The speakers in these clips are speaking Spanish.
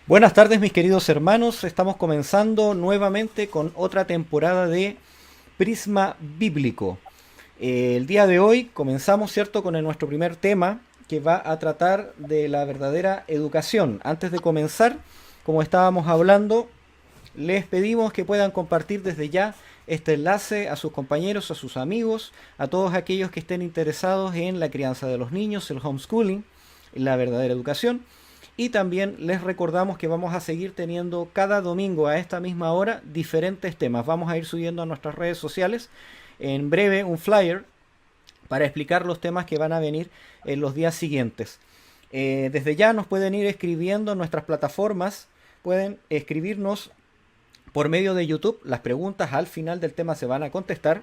Buenas tardes mis queridos hermanos, estamos comenzando nuevamente con otra temporada de Prisma Bíblico. El día de hoy comenzamos, ¿cierto?, con nuestro primer tema que va a tratar de la verdadera educación. Antes de comenzar, como estábamos hablando, les pedimos que puedan compartir desde ya este enlace a sus compañeros, a sus amigos, a todos aquellos que estén interesados en la crianza de los niños, el homeschooling, la verdadera educación. Y también les recordamos que vamos a seguir teniendo cada domingo a esta misma hora diferentes temas. Vamos a ir subiendo a nuestras redes sociales en breve un flyer para explicar los temas que van a venir en los días siguientes. Desde ya nos pueden ir escribiendo en nuestras plataformas, pueden escribirnos por medio de YouTube. Las preguntas al final del tema se van a contestar.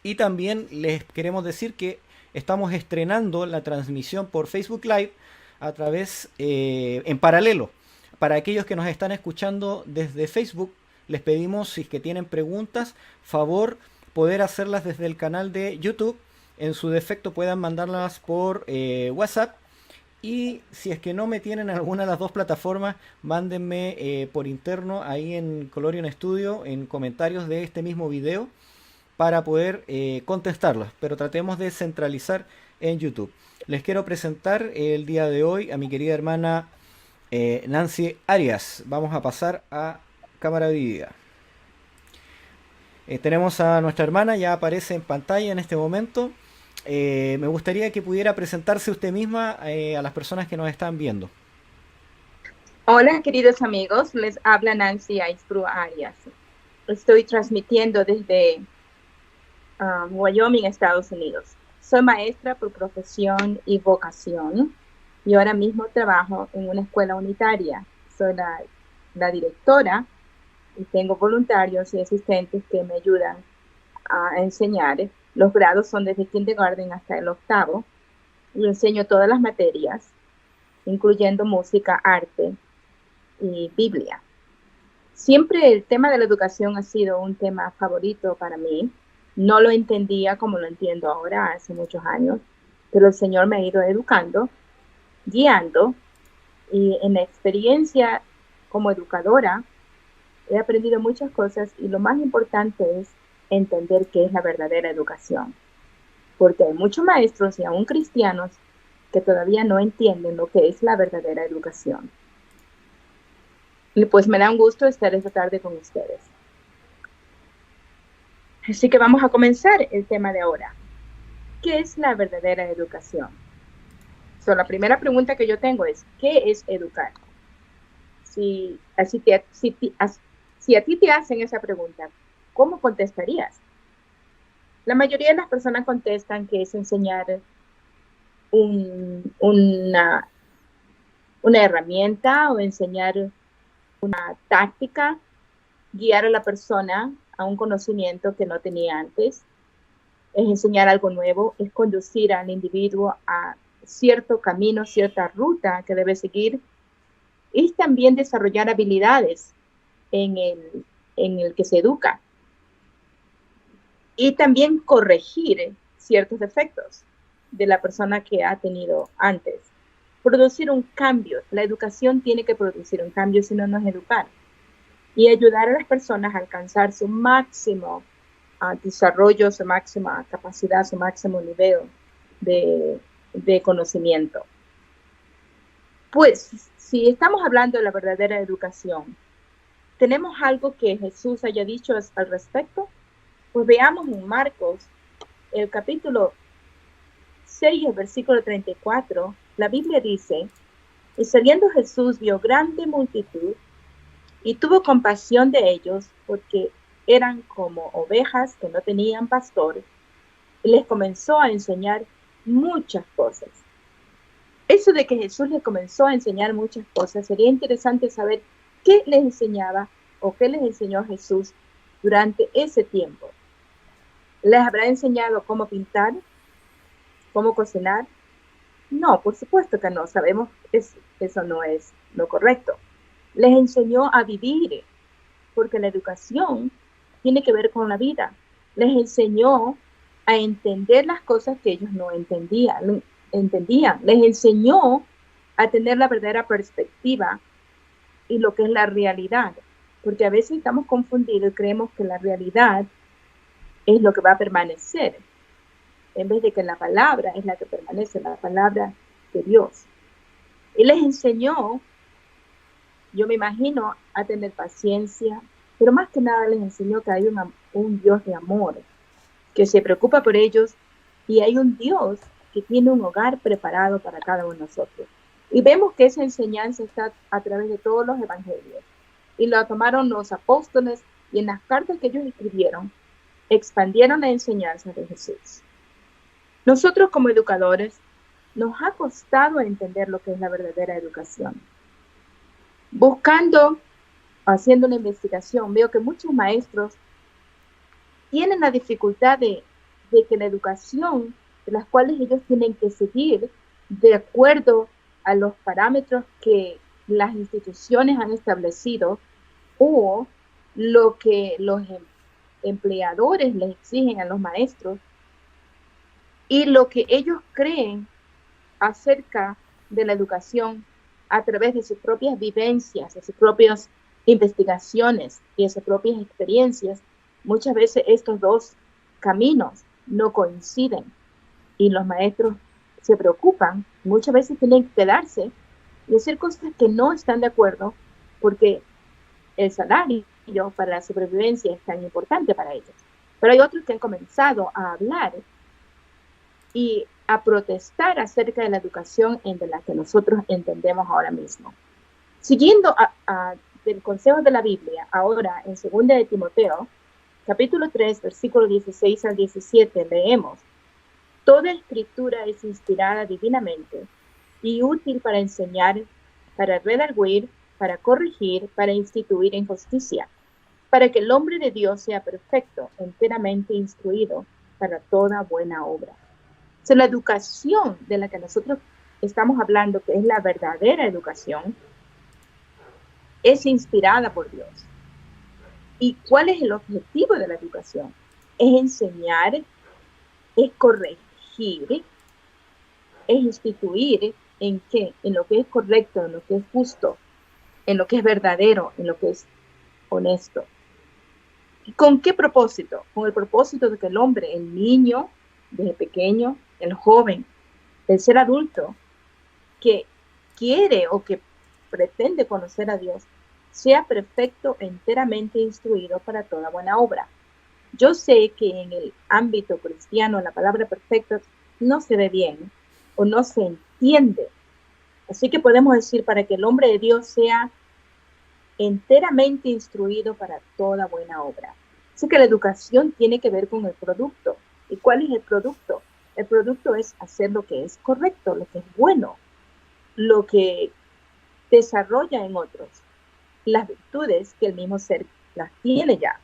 Y también les queremos decir que estamos estrenando la transmisión por Facebook Live a través en paralelo. Para aquellos que nos están escuchando desde Facebook, les pedimos, si es que tienen preguntas, favor poder hacerlas desde el canal de YouTube. En su defecto puedan mandarlas por WhatsApp. Y si es que no me tienen en alguna de las dos plataformas, mándenme por interno ahí en Colorion Studio en comentarios de este mismo video para poder contestarlas, pero tratemos de centralizar en YouTube. Les quiero presentar el día de hoy a mi querida hermana Nancy Arias. Vamos a pasar a cámara dividida. Tenemos a nuestra hermana, ya aparece en pantalla en este momento. Me gustaría que pudiera presentarse usted misma a las personas que nos están viendo. Hola, queridos amigos, les habla Nancy Aispru Arias. Estoy transmitiendo desde Wyoming, Estados Unidos. Soy maestra por profesión y vocación y ahora mismo trabajo en una escuela unitaria. Soy la directora y tengo voluntarios y asistentes que me ayudan a enseñar. Los grados son desde kindergarten hasta el octavo y enseño todas las materias, incluyendo música, arte y Biblia. Siempre el tema de la educación ha sido un tema favorito para mí. No lo entendía como lo entiendo ahora, hace muchos años, pero el Señor me ha ido educando, guiando, y en la experiencia como educadora he aprendido muchas cosas y lo más importante es entender qué es la verdadera educación, porque hay muchos maestros y aún cristianos que todavía no entienden lo que es la verdadera educación. Y pues me da un gusto estar esta tarde con ustedes. Así que vamos a comenzar el tema de ahora. ¿Qué es la verdadera educación? La primera pregunta que yo tengo es, ¿qué es educar? Si a ti te hacen esa pregunta, ¿cómo contestarías? La mayoría de las personas contestan que es enseñar una herramienta o enseñar una táctica, guiar a la persona a un conocimiento que no tenía antes, es enseñar algo nuevo, es conducir al individuo a cierto camino, cierta ruta que debe seguir, y también desarrollar habilidades en el que se educa. Y también corregir ciertos defectos de la persona que ha tenido antes. Producir un cambio. La educación tiene que producir un cambio, si no, no es educar. Y ayudar a las personas a alcanzar su máximo desarrollo, su máxima capacidad, su máximo nivel de conocimiento. Pues, si estamos hablando de la verdadera educación, ¿tenemos algo que Jesús haya dicho al respecto? Pues veamos en Marcos, el capítulo 6, el versículo 34, la Biblia dice, y saliendo Jesús vio grande multitud, y tuvo compasión de ellos, porque eran como ovejas que no tenían pastor, y les comenzó a enseñar muchas cosas. Eso de que Jesús les comenzó a enseñar muchas cosas, sería interesante saber qué les enseñaba o qué les enseñó Jesús durante ese tiempo. ¿Les habrá enseñado cómo pintar? ¿Cómo cocinar? No, por supuesto que no, sabemos que eso no es lo correcto. Les enseñó a vivir, porque la educación tiene que ver con la vida. Les enseñó a entender las cosas que ellos no entendían. Les enseñó a tener la verdadera perspectiva y lo que es la realidad, porque a veces estamos confundidos y creemos que la realidad es lo que va a permanecer, en vez de que la palabra es la que permanece, la palabra de Dios. Él les enseñó, yo me imagino, a tener paciencia, pero más que nada les enseñó que hay un Dios de amor, que se preocupa por ellos, y hay un Dios que tiene un hogar preparado para cada uno de nosotros. Y vemos que esa enseñanza está a través de todos los evangelios. Y lo tomaron los apóstoles, y en las cartas que ellos escribieron, expandieron la enseñanza de Jesús. Nosotros como educadores, nos ha costado entender lo que es la verdadera educación. Buscando, haciendo una investigación, veo que muchos maestros tienen la dificultad de que la educación de las cuales ellos tienen que seguir de acuerdo a los parámetros que las instituciones han establecido o lo que los empleadores les exigen a los maestros y lo que ellos creen acerca de la educación a través de sus propias vivencias, de sus propias investigaciones y de sus propias experiencias. Muchas veces estos dos caminos no coinciden y los maestros se preocupan, muchas veces tienen que quedarse y hacer cosas que no están de acuerdo porque el salario para la sobrevivencia es tan importante para ellos. Pero hay otros que han comenzado a hablar y a protestar acerca de la educación en la que nosotros entendemos ahora mismo. Siguiendo del consejo de la Biblia, ahora en 2 de Timoteo, capítulo 3, versículo 16 al 17, leemos: toda escritura es inspirada divinamente y útil para enseñar, para redarguir, para corregir, para instituir en justicia, para que el hombre de Dios sea perfecto, enteramente instruido para toda buena obra. O sea, la educación de la que nosotros estamos hablando, que es la verdadera educación, es inspirada por Dios. ¿Y cuál es el objetivo de la educación? Es enseñar, es corregir, es instituir en qué, en lo que es correcto, en lo que es justo, en lo que es verdadero, en lo que es honesto. ¿Y con qué propósito? Con el propósito de que el hombre, el niño, desde pequeño, el joven, el ser adulto, que quiere o que pretende conocer a Dios, sea perfecto, enteramente instruido para toda buena obra. Yo sé que en el ámbito cristiano la palabra perfecto no se ve bien o no se entiende. Así que podemos decir para que el hombre de Dios sea enteramente instruido para toda buena obra. Así que la educación tiene que ver con el producto. ¿Y cuál es el producto? El producto es hacer lo que es correcto, lo que es bueno, lo que desarrolla en otros las virtudes que el mismo ser las tiene ya.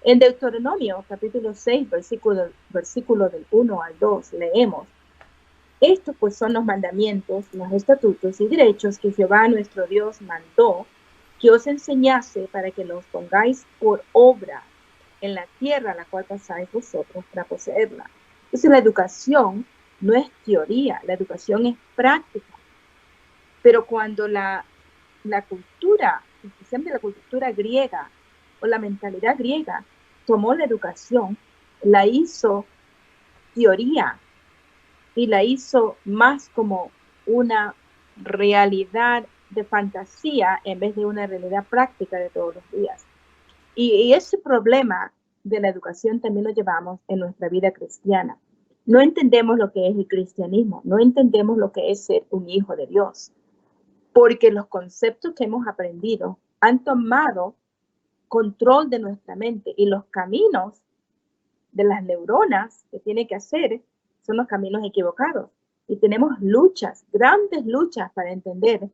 En Deuteronomio, capítulo 6, versículo del 1 al 2, leemos: estos pues son los mandamientos, los estatutos y derechos que Jehová nuestro Dios mandó que os enseñase para que los pongáis por obra en la tierra a la cual pasáis vosotros para poseerla. Entonces la educación no es teoría, la educación es práctica. Pero cuando la cultura, especialmente la cultura griega o la mentalidad griega, tomó la educación, la hizo teoría y la hizo más como una realidad de fantasía en vez de una realidad práctica de todos los días. Y ese problema de la educación también lo llevamos en nuestra vida cristiana. No entendemos lo que es el cristianismo, no entendemos lo que es ser un hijo de Dios, porque los conceptos que hemos aprendido han tomado control de nuestra mente y los caminos de las neuronas que tiene que hacer son los caminos equivocados. Y tenemos luchas, grandes luchas para entender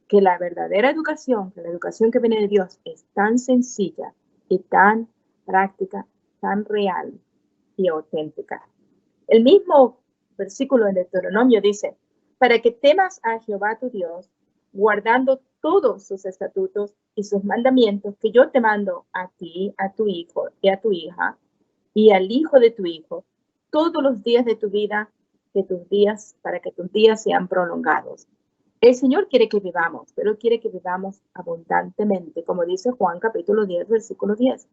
que la verdadera educación, que la educación que viene de Dios es tan sencilla y tan práctica, tan real y auténtica. El mismo versículo en Deuteronomio dice: para que temas a Jehová tu Dios, guardando todos sus estatutos y sus mandamientos que yo te mando a ti, a tu hijo y a tu hija, y al hijo de tu hijo, todos los días de tu vida, para que tus días sean prolongados. El Señor quiere que vivamos, pero quiere que vivamos abundantemente, como dice Juan capítulo 10, versículo 10.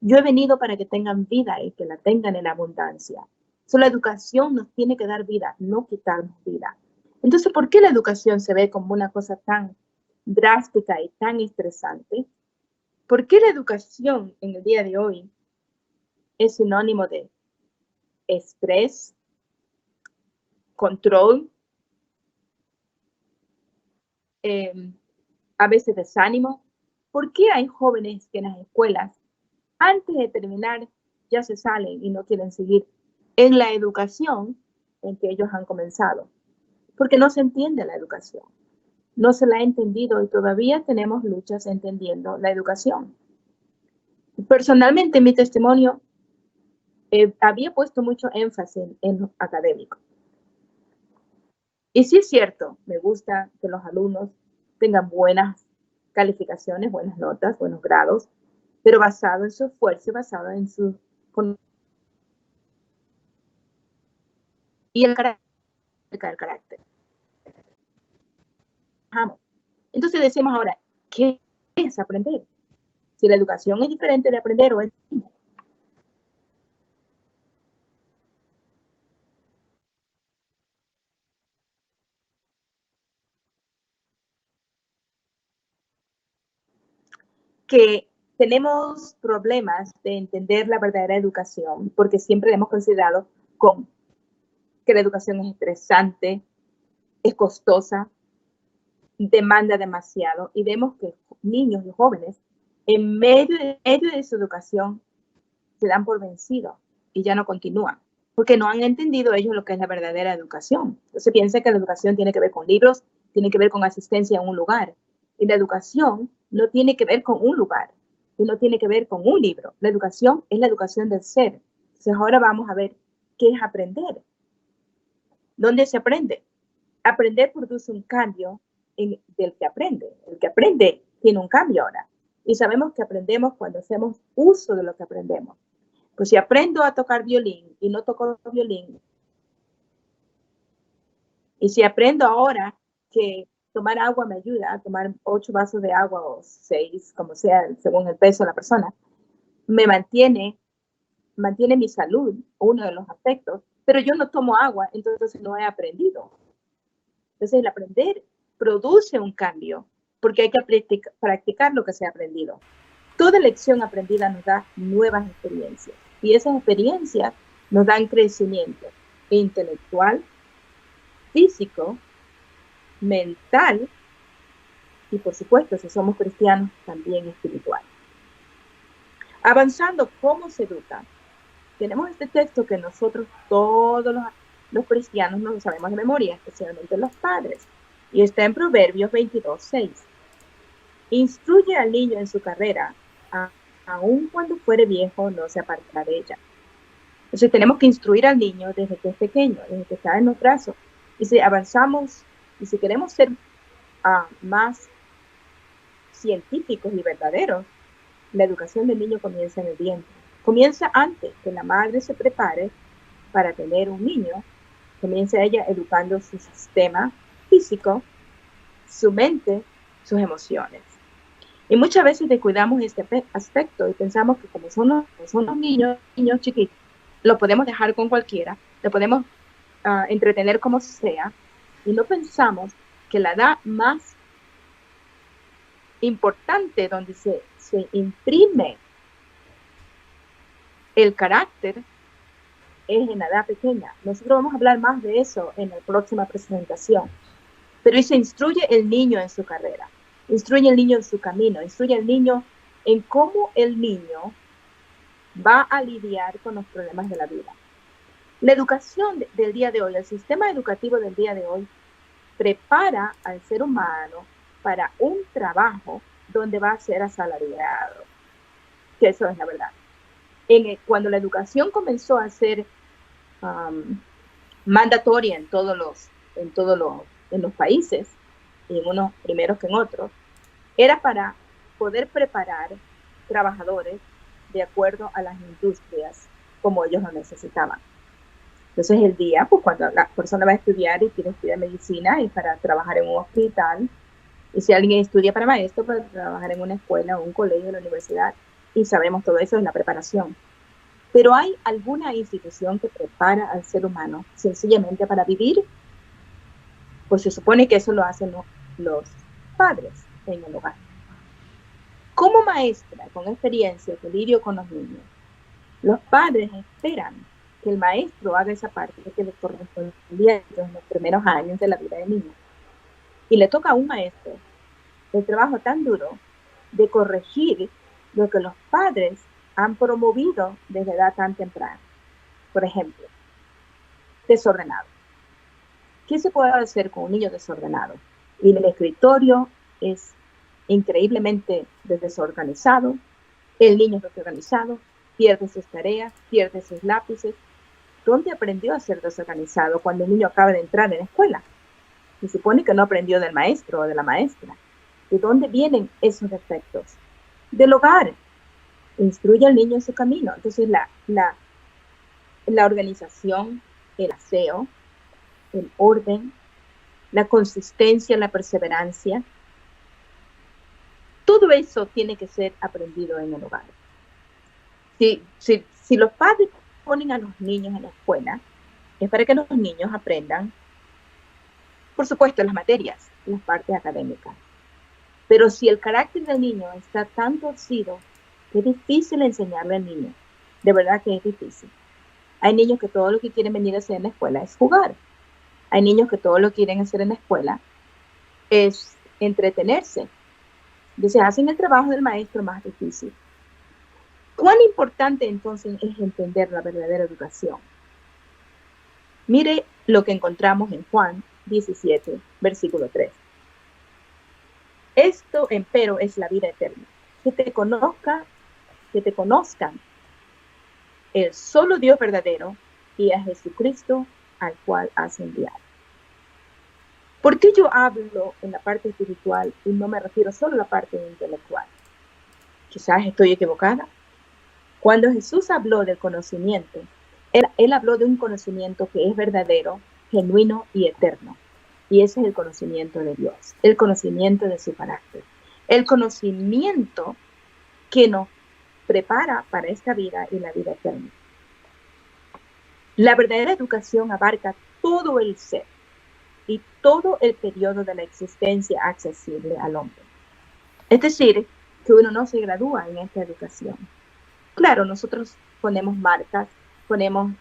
Yo he venido para que tengan vida y que la tengan en abundancia. La educación nos tiene que dar vida, no quitarnos vida. Entonces, ¿por qué la educación se ve como una cosa tan drástica y tan estresante? ¿Por qué la educación en el día de hoy es sinónimo de estrés, control, a veces desánimo? ¿Por qué hay jóvenes que en las escuelas, antes de terminar, ya se salen y no quieren seguir en la educación en que ellos han comenzado? Porque no se entiende la educación, no se la ha entendido y todavía tenemos luchas entendiendo la educación. Personalmente, en mi testimonio, había puesto mucho énfasis en lo académico. Y sí es cierto, me gusta que los alumnos tengan buenas calificaciones, buenas notas, buenos grados, pero basado en su esfuerzo, basado en su y el carácter. Entonces decimos ahora, ¿qué es aprender? Si la educación es diferente de aprender o es que tenemos problemas de entender la verdadera educación porque siempre hemos considerado con que la educación es estresante, es costosa, demanda demasiado y vemos que niños y jóvenes en medio de su educación se dan por vencidos y ya no continúan porque no han entendido ellos lo que es la verdadera educación. Entonces piensa que la educación tiene que ver con libros, tiene que ver con asistencia en un lugar y la educación no tiene que ver con un lugar y no tiene que ver con un libro. La educación es la educación del ser. Entonces ahora vamos a ver qué es aprender. ¿Dónde se aprende? Aprender produce un cambio del que aprende. El que aprende tiene un cambio ahora. Y sabemos que aprendemos cuando hacemos uso de lo que aprendemos. Pues si aprendo a tocar violín y no toco violín, y si aprendo ahora que tomar agua me ayuda a tomar 8 vasos de agua o 6, como sea, según el peso de la persona, me mantiene mi salud, uno de los aspectos, pero yo no tomo agua, entonces no he aprendido. Entonces el aprender produce un cambio, porque hay que practicar lo que se ha aprendido. Toda lección aprendida nos da nuevas experiencias, y esas experiencias nos dan crecimiento intelectual, físico, mental, y por supuesto, si somos cristianos, también espiritual. Avanzando, ¿cómo se educa? Tenemos este texto que nosotros, todos los cristianos, nos lo sabemos de memoria, especialmente los padres, y está en Proverbios 22:6. Instruye al niño en su carrera, aun cuando fuere viejo, no se apartará de ella. Entonces tenemos que instruir al niño desde que es pequeño, desde que está en los brazos. Y si avanzamos, y si queremos ser más científicos y verdaderos, la educación del niño comienza en el vientre. Comienza antes que la madre se prepare para tener un niño. Comienza ella educando su sistema físico, su mente, sus emociones. Y muchas veces descuidamos este aspecto y pensamos que como son los niños chiquitos, lo podemos dejar con cualquiera, lo podemos entretener como sea, y no pensamos que la edad más importante donde se imprime el carácter es en la edad pequeña. Nosotros vamos a hablar más de eso en la próxima presentación. Pero se instruye el niño en su carrera, instruye el niño en su camino, instruye al niño en cómo el niño va a lidiar con los problemas de la vida. La educación del día de hoy, el sistema educativo del día de hoy, prepara al ser humano para un trabajo donde va a ser asalariado. Que eso es la verdad. Cuando la educación comenzó a ser mandatoria en los países, y en unos primeros que en otros, era para poder preparar trabajadores de acuerdo a las industrias como ellos lo necesitaban. Entonces el día, pues cuando la persona va a estudiar y quiere estudiar medicina y para trabajar en un hospital, y si alguien estudia para maestro, para trabajar en una escuela o un colegio, en la universidad, y sabemos todo eso es la preparación. Pero ¿hay alguna institución que prepara al ser humano sencillamente para vivir? Pues se supone que eso lo hacen los padres en el hogar. Como maestra, con experiencia que lidio con los niños, los padres esperan que el maestro haga esa parte que le correspondía en los primeros años de la vida del niño. Y le toca a un maestro el trabajo tan duro de corregir lo que los padres han promovido desde edad tan temprana. Por ejemplo, desordenado. ¿Qué se puede hacer con un niño desordenado? Y el escritorio es increíblemente desorganizado, el niño es desorganizado, pierde sus tareas, pierde sus lápices. ¿Dónde aprendió a ser desorganizado cuando el niño acaba de entrar en la escuela? Se supone que no aprendió del maestro o de la maestra. ¿De dónde vienen esos defectos? Del hogar. Instruye al niño en su camino. Entonces la organización, el aseo, el orden, la consistencia, la perseverancia, todo eso tiene que ser aprendido en el hogar. Si los padres ponen a los niños en la escuela, es para que los niños aprendan, por supuesto, las materias, las partes académicas. Pero si el carácter del niño está tan torcido, es difícil enseñarle al niño. De verdad que es difícil. Hay niños que todo lo que quieren venir a hacer en la escuela es jugar. Hay niños que todo lo que quieren hacer en la escuela es entretenerse. Entonces hacen el trabajo del maestro más difícil. ¿Cuán importante entonces es entender la verdadera educación? Mire lo que encontramos en Juan 17, versículo 3. Esto, empero, es la vida eterna, que te conozcan el solo Dios verdadero y a Jesucristo al cual has enviado. ¿Por qué yo hablo en la parte espiritual y no me refiero solo a la parte intelectual? Quizás estoy equivocada. Cuando Jesús habló del conocimiento, él habló de un conocimiento que es verdadero, genuino y eterno. Y ese es el conocimiento de Dios, el conocimiento de su carácter, el conocimiento que nos prepara para esta vida y la vida eterna. La verdadera educación abarca todo el ser y todo el periodo de la existencia accesible al hombre. Es decir, que uno no se gradúa en esta educación. Claro, nosotros ponemos marcas, ponemos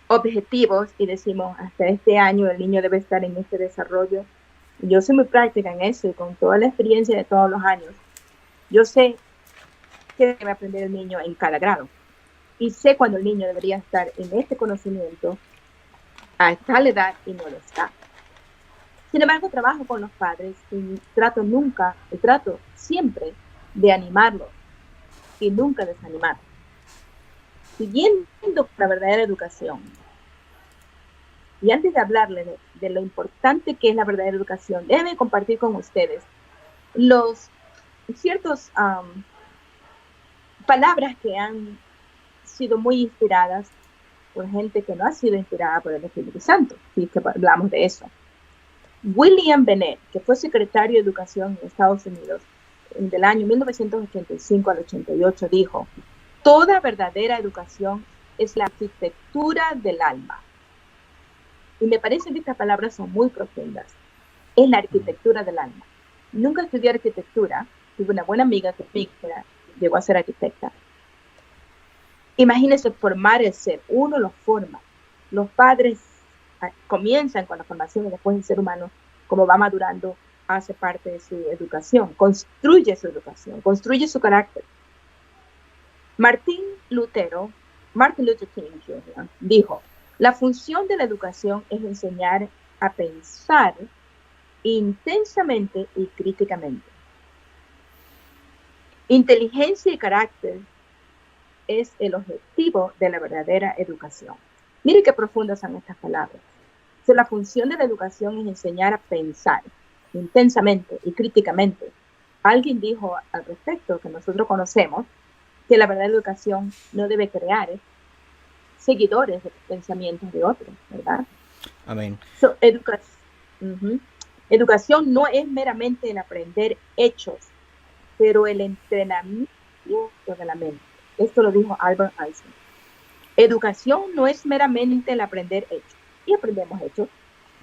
objetivos y decimos, hasta este año el niño debe estar en este desarrollo. Yo soy muy práctica en eso y con toda la experiencia de todos los años, yo sé qué debe aprender el niño en cada grado. Y sé cuando el niño debería estar en este conocimiento a tal edad y no lo está. Sin embargo, trabajo con los padres y trato siempre de animarlos y nunca desanimarlos. Siguiendo la verdadera educación. Y antes de hablarles de lo importante que es la verdadera educación, déjenme compartir con ustedes ciertas palabras que han sido muy inspiradas por gente que no ha sido inspirada por el Espíritu Santo, si es que hablamos de eso. William Bennett, que fue secretario de Educación en Estados Unidos del año 1985 al 88, dijo: toda verdadera educación es la arquitectura del alma. Y me parece que estas palabras son muy profundas. Es la arquitectura del alma. Nunca estudié arquitectura. Tuve una buena amiga que llegó a ser arquitecta. Imagínense formar el ser. Uno lo forma. Los padres comienzan con la formación y después el ser humano, como va madurando, hace parte de su educación. Construye su educación. Construye su carácter. Martin Luther King Jr. dijo: la función de la educación es enseñar a pensar intensamente y críticamente. Inteligencia y carácter es el objetivo de la verdadera educación. Mire qué profundas son estas palabras. O sea, la función de la educación es enseñar a pensar intensamente y críticamente. Alguien dijo al respecto, que nosotros conocemos, que la verdadera educación no debe crear, seguidores de los pensamientos de otros, ¿verdad? Amén. Educación no es meramente el aprender hechos, pero el entrenamiento de la mente. Esto lo dijo Albert Einstein. Educación no es meramente el aprender hechos. Y aprendemos hechos.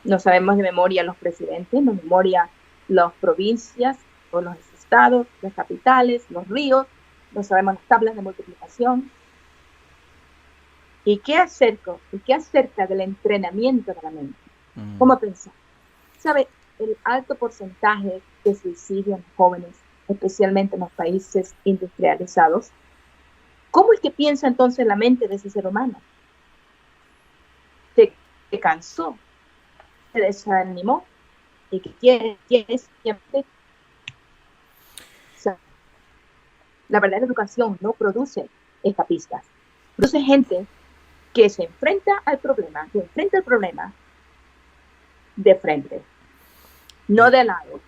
No sabemos de memoria los presidentes, no de memoria las provincias o los estados, las capitales, los ríos, no sabemos las tablas de multiplicación. ¿Y qué acerca del entrenamiento de la mente? ¿Cómo pensar? ¿Sabe? El alto porcentaje de suicidio en jóvenes, especialmente en los países industrializados. ¿Cómo es que piensa entonces la mente de ese ser humano? Se cansó, se desanimó y que quiere siempre. La verdadera educación no produce escapistas, produce gente que se enfrenta al problema, de frente, no de lado.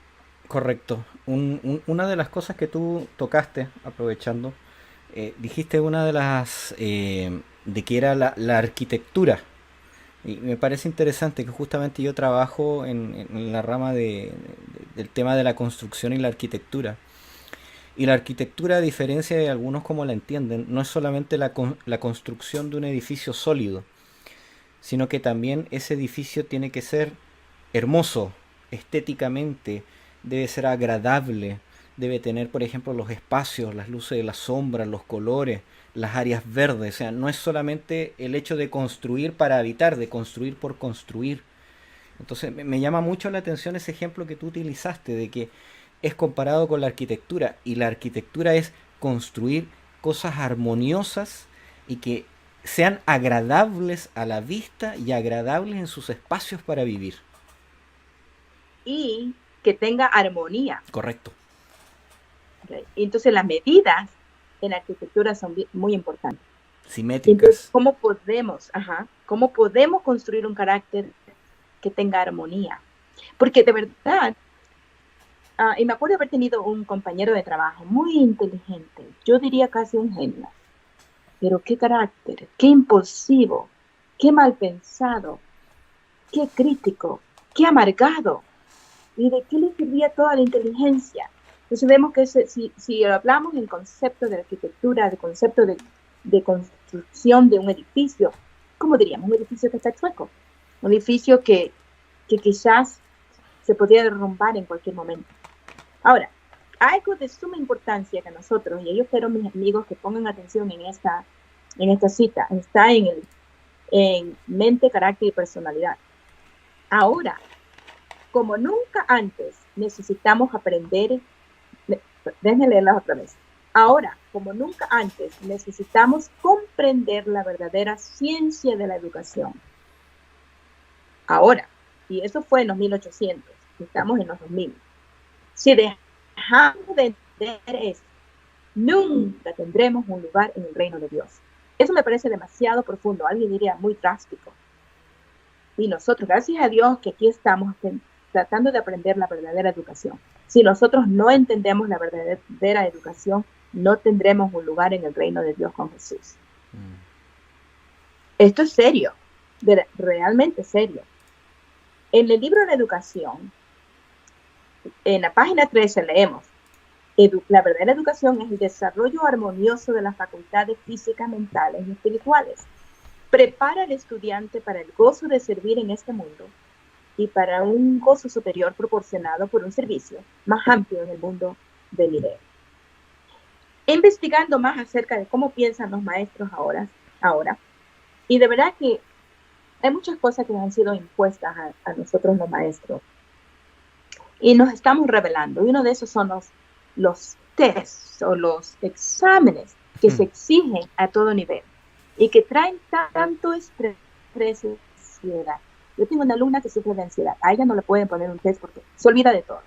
Correcto. Una de las cosas que tú tocaste, aprovechando, dijiste una de las de que era la arquitectura. Y me parece interesante que justamente yo trabajo en la rama del tema de la construcción y la arquitectura. Y la arquitectura, a diferencia de algunos como la entienden, no es solamente la construcción de un edificio sólido, sino que también ese edificio tiene que ser hermoso estéticamente, debe ser agradable, debe tener, por ejemplo, los espacios, las luces de las sombras, los colores, las áreas verdes. O sea, no es solamente el hecho de construir para habitar, de construir por construir. Entonces me llama mucho la atención ese ejemplo que tú utilizaste de que es comparado con la arquitectura y la arquitectura es construir cosas armoniosas y que sean agradables a la vista y agradables en sus espacios para vivir. Y que tenga armonía. Correcto. Okay. Entonces las medidas en la arquitectura son muy importantes. Simétricas. Entonces, ¿cómo podemos construir un carácter que tenga armonía? Porque de verdad, y me acuerdo haber tenido un compañero de trabajo muy inteligente, yo diría casi un genio, pero qué carácter, qué impulsivo, qué mal pensado, qué crítico, qué amargado. ¿Y de qué le servía toda la inteligencia? Entonces vemos que si hablamos en concepto de arquitectura, de concepto de construcción de un edificio, ¿cómo diríamos? Un edificio que está chueco, un edificio que quizás se podría derrumbar en cualquier momento. Ahora, algo de suma importancia que nosotros, y yo quiero mis amigos que pongan atención en esta cita, está en mente, carácter y personalidad. Ahora, como nunca antes, necesitamos aprender. Déjenme leerlas otra vez. Ahora, como nunca antes, necesitamos comprender la verdadera ciencia de la educación. Ahora, y eso fue en los 1800, estamos en los 2000. Si dejamos de entender eso, nunca tendremos un lugar en el reino de Dios. Eso me parece demasiado profundo, alguien diría muy drástico. Y nosotros, gracias a Dios, que aquí estamos tratando de aprender la verdadera educación. Si nosotros no entendemos la verdadera educación, no tendremos un lugar en el reino de Dios con Jesús. Esto es serio, realmente serio. En el libro de la educación, en la página 13 leemos, la verdadera educación es el desarrollo armonioso de las facultades físicas, mentales y espirituales. Prepara al estudiante para el gozo de servir en este mundo y para un gozo superior proporcionado por un servicio más amplio en el mundo venidero. Investigando más acerca de cómo piensan los maestros ahora, y de verdad que hay muchas cosas que han sido impuestas a nosotros los maestros, y nos estamos revelando, y uno de esos son los tests o los exámenes que se exigen a todo nivel, y que traen tanto estrés y ansiedad. Yo tengo una alumna que sufre de ansiedad. A ella no le pueden poner un test porque se olvida de todo.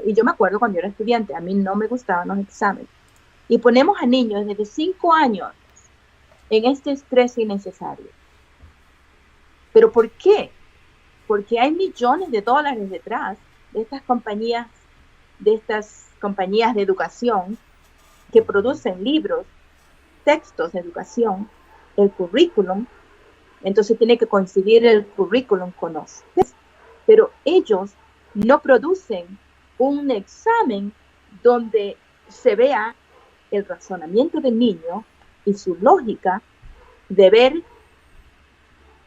Y yo me acuerdo cuando yo era estudiante, a mí no me gustaban los exámenes. Y ponemos a niños desde 5 años en este estrés innecesario. ¿Pero por qué? Porque hay millones de dólares detrás de estas compañías de educación que producen libros, textos de educación, el currículum, entonces tiene que coincidir el currículum con los test, pero ellos no producen un examen donde se vea el razonamiento del niño y su lógica de ver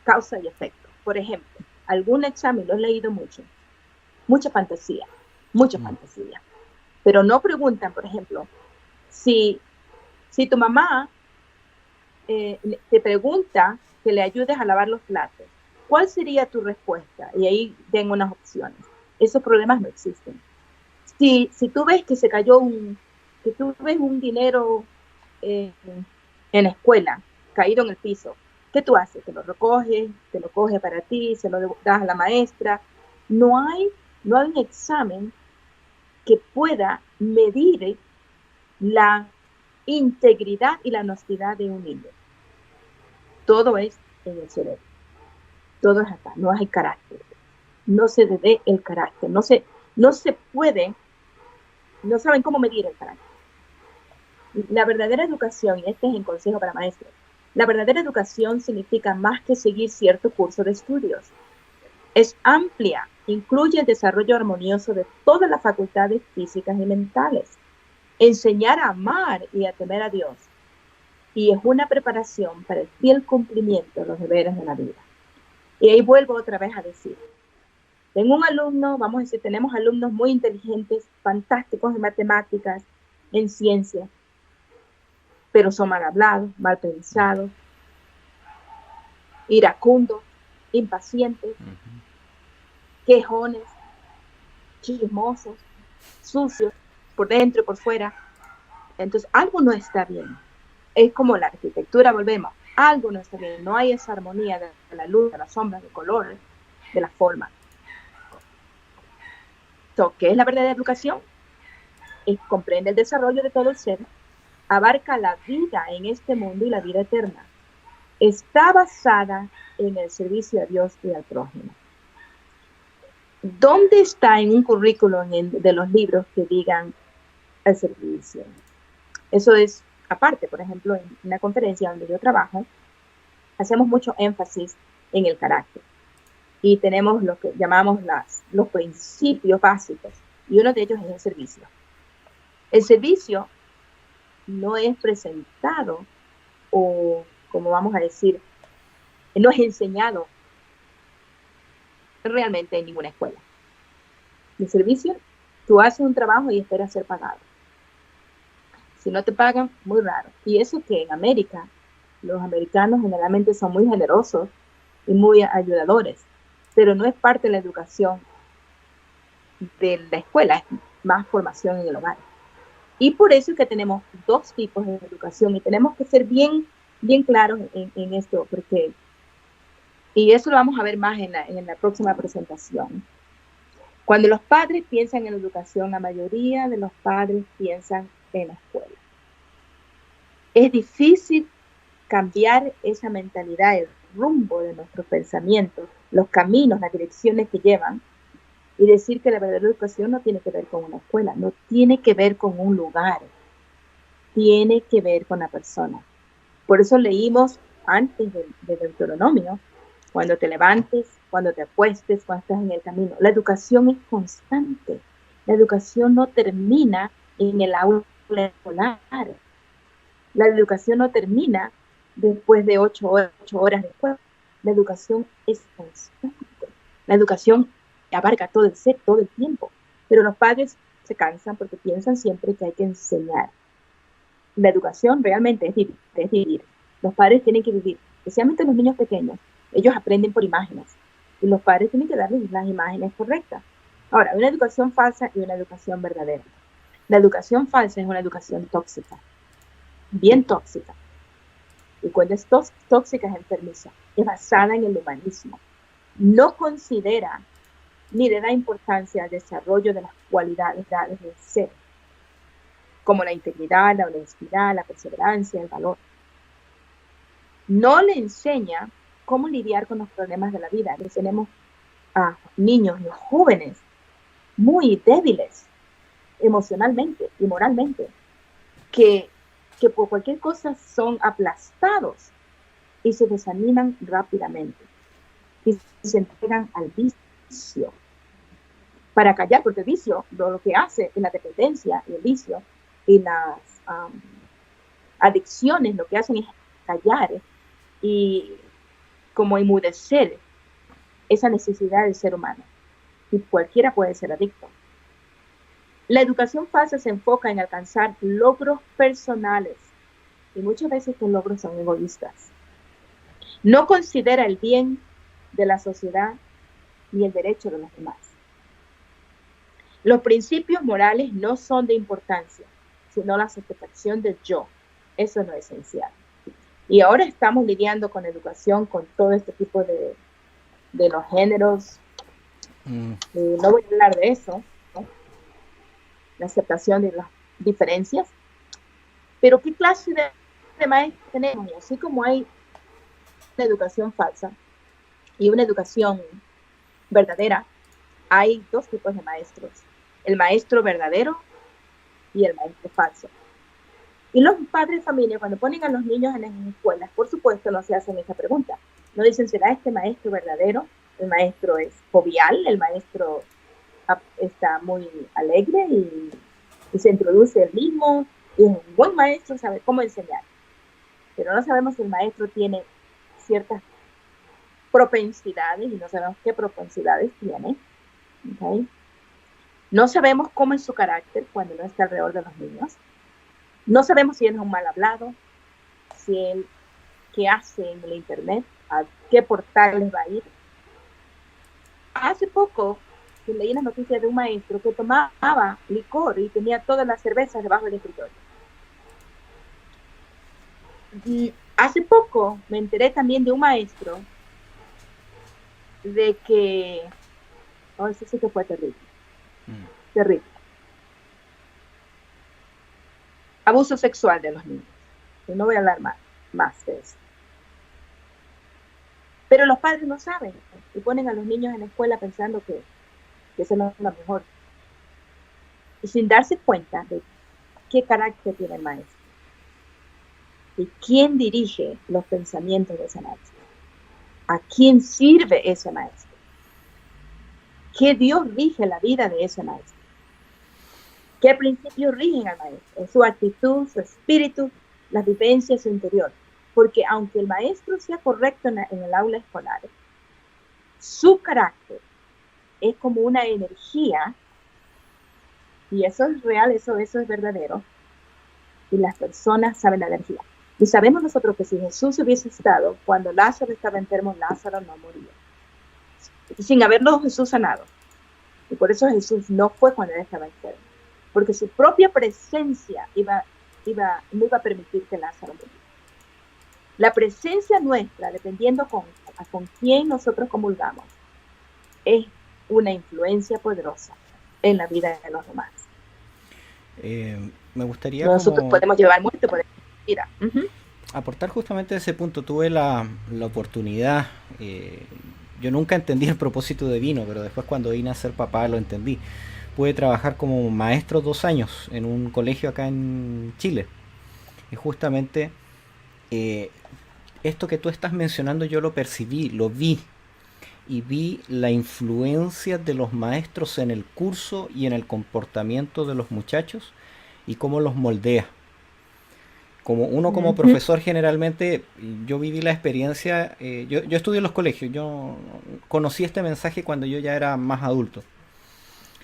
causa y efecto. Por ejemplo, algún examen, lo he leído mucho, mucha fantasía, pero no preguntan, por ejemplo, si tu mamá te pregunta que le ayudes a lavar los platos, ¿cuál sería tu respuesta? Y ahí den unas opciones. Esos problemas no existen. Si tú ves que se cayó que tú ves un dinero en la escuela, caído en el piso, ¿qué tú haces? Te lo recoges, te lo coges para ti, se lo das a la maestra. No hay un examen que pueda medir la integridad y la honestidad de un niño. Todo es en el cerebro. Todo es acá, no hay carácter. No se ve el carácter, no se puede, no saben cómo medir el carácter. La verdadera educación, y este es el consejo para maestros, la verdadera educación significa más que seguir cierto curso de estudios. Es amplia, incluye el desarrollo armonioso de todas las facultades físicas y mentales, enseñar a amar y a temer a Dios, y es una preparación para el fiel cumplimiento de los deberes de la vida. Y ahí vuelvo otra vez a decir, tengo un alumno, vamos a decir, tenemos alumnos muy inteligentes, fantásticos en matemáticas, en ciencia, pero son mal hablados, mal pensados, iracundos, impacientes, quejones, chismosos, sucios, por dentro y por fuera. Entonces, algo no está bien. Es como la arquitectura, volvemos, algo no está bien. No hay esa armonía de la luz, de las sombras, de colores, de la forma. Entonces, ¿qué es la verdadera educación? Comprende el desarrollo de todo el ser, abarca la vida en este mundo y la vida eterna. Está basada en el servicio a Dios y al prójimo. ¿Dónde está en un currículum de los libros que digan el servicio? Eso es aparte. Por ejemplo, en una conferencia donde yo trabajo, hacemos mucho énfasis en el carácter. Y tenemos lo que llamamos los principios básicos. Y uno de ellos es el servicio. El servicio no es presentado o, como vamos a decir, no es enseñado realmente en ninguna escuela. El servicio, tú haces un trabajo y esperas ser pagado. Si no te pagan, muy raro. Y eso que en América, los americanos generalmente son muy generosos y muy ayudadores, pero no es parte de la educación de la escuela, es más formación en el hogar. Y por eso es que tenemos dos tipos de educación y tenemos que ser bien claros en esto, porque, y eso lo vamos a ver más en la próxima presentación. Cuando los padres piensan en educación, la mayoría de los padres piensan en la escuela. Es difícil cambiar esa mentalidad, el rumbo de nuestros pensamientos, los caminos, las direcciones que llevan, y decir que la verdadera educación no tiene que ver con una escuela, no tiene que ver con un lugar, tiene que ver con la persona. Por eso leímos antes de Deuteronomio, cuando te levantes, cuando te acuestes, cuando estás en el camino. La educación es constante. La educación no termina en el aula escolar. La educación no termina después de 8 horas después. La educación es constante. La educación abarca todo el ser, todo el tiempo. Pero los padres se cansan porque piensan siempre que hay que enseñar. La educación realmente es vivir. Los padres tienen que vivir, especialmente los niños pequeños. Ellos aprenden por imágenes y los padres tienen que darles las imágenes correctas. Ahora, hay una educación falsa y una educación verdadera. La educación falsa es una educación tóxica, bien tóxica. Y cuando es tóxica es enfermiza, es basada en el humanismo. No considera ni le da importancia al desarrollo de las cualidades del ser, como la integridad, la honestidad, la perseverancia, el valor. No le enseña cómo lidiar con los problemas de la vida. Les tenemos a niños y jóvenes muy débiles emocionalmente y moralmente, que por cualquier cosa son aplastados y se desaniman rápidamente y se entregan al vicio para callar, porque el vicio lo que hace es la dependencia y el vicio y las adicciones lo que hacen es callar y como enmudecer esa necesidad del ser humano. Y cualquiera puede ser adicto. La educación falsa se enfoca en alcanzar logros personales y muchas veces estos logros son egoístas. No considera el bien de la sociedad ni el derecho de los demás. Los principios morales no son de importancia, sino la satisfacción del yo. Eso es lo esencial. Y ahora estamos lidiando con educación, con todo este tipo de los géneros. No voy a hablar de eso, ¿no? La aceptación de las diferencias. Pero ¿qué clase de maestros tenemos? Y así como hay una educación falsa y una educación verdadera, hay dos tipos de maestros. El maestro verdadero y el maestro falso. Y los padres de familia, cuando ponen a los niños en las escuelas, por supuesto no se hacen esa pregunta. No dicen, ¿será este maestro verdadero? El maestro es jovial, el maestro está muy alegre y se introduce él mismo, y es un buen maestro, sabe cómo enseñar. Pero no sabemos si el maestro tiene ciertas propensidades y no sabemos qué propensidades tiene. ¿Okay? No sabemos cómo es su carácter cuando no está alrededor de los niños. No sabemos si él es un mal hablado, si él qué hace en el internet, a qué portales va a ir. Hace poco leí las noticias de un maestro que tomaba licor y tenía todas las cervezas debajo del escritorio. Y hace poco me enteré también de un maestro de que, eso sí que fue terrible, terrible. Abuso sexual de los niños. Y no voy a hablar más de eso. Pero los padres no saben y ponen a los niños en la escuela pensando que eso no es lo mejor. Y sin darse cuenta de qué carácter tiene el maestro. Y quién dirige los pensamientos de ese maestro. ¿A quién sirve ese maestro? ¿Qué Dios rige la vida de ese maestro? ¿Qué principios rigen al maestro? Su actitud, su espíritu, las vivencias, su interior. Porque aunque el maestro sea correcto en el aula escolar, su carácter es como una energía, y eso es real, eso es verdadero, y las personas saben la energía. Y sabemos nosotros que si Jesús hubiese estado cuando Lázaro estaba enfermo, Lázaro no moría. Sin haberlo Jesús sanado. Y por eso Jesús no fue cuando él estaba enfermo. Porque su propia presencia no iba a permitir que Lázaro muriera. La presencia nuestra, dependiendo con quién nosotros comulgamos, es una influencia poderosa en la vida de los demás. Me gustaría nosotros podemos llevar muerte, podemos ir aportar justamente a ese punto. Tuve la oportunidad, yo nunca entendí el propósito de Vino, pero después cuando vine a ser papá lo entendí. Pude trabajar como maestro 2 años en un colegio acá en Chile. Y justamente esto que tú estás mencionando yo lo percibí, lo vi. Y vi la influencia de los maestros en el curso y en el comportamiento de los muchachos y cómo los moldea. Como profesor generalmente, yo viví la experiencia, yo estudié en los colegios, yo conocí este mensaje cuando yo ya era más adulto.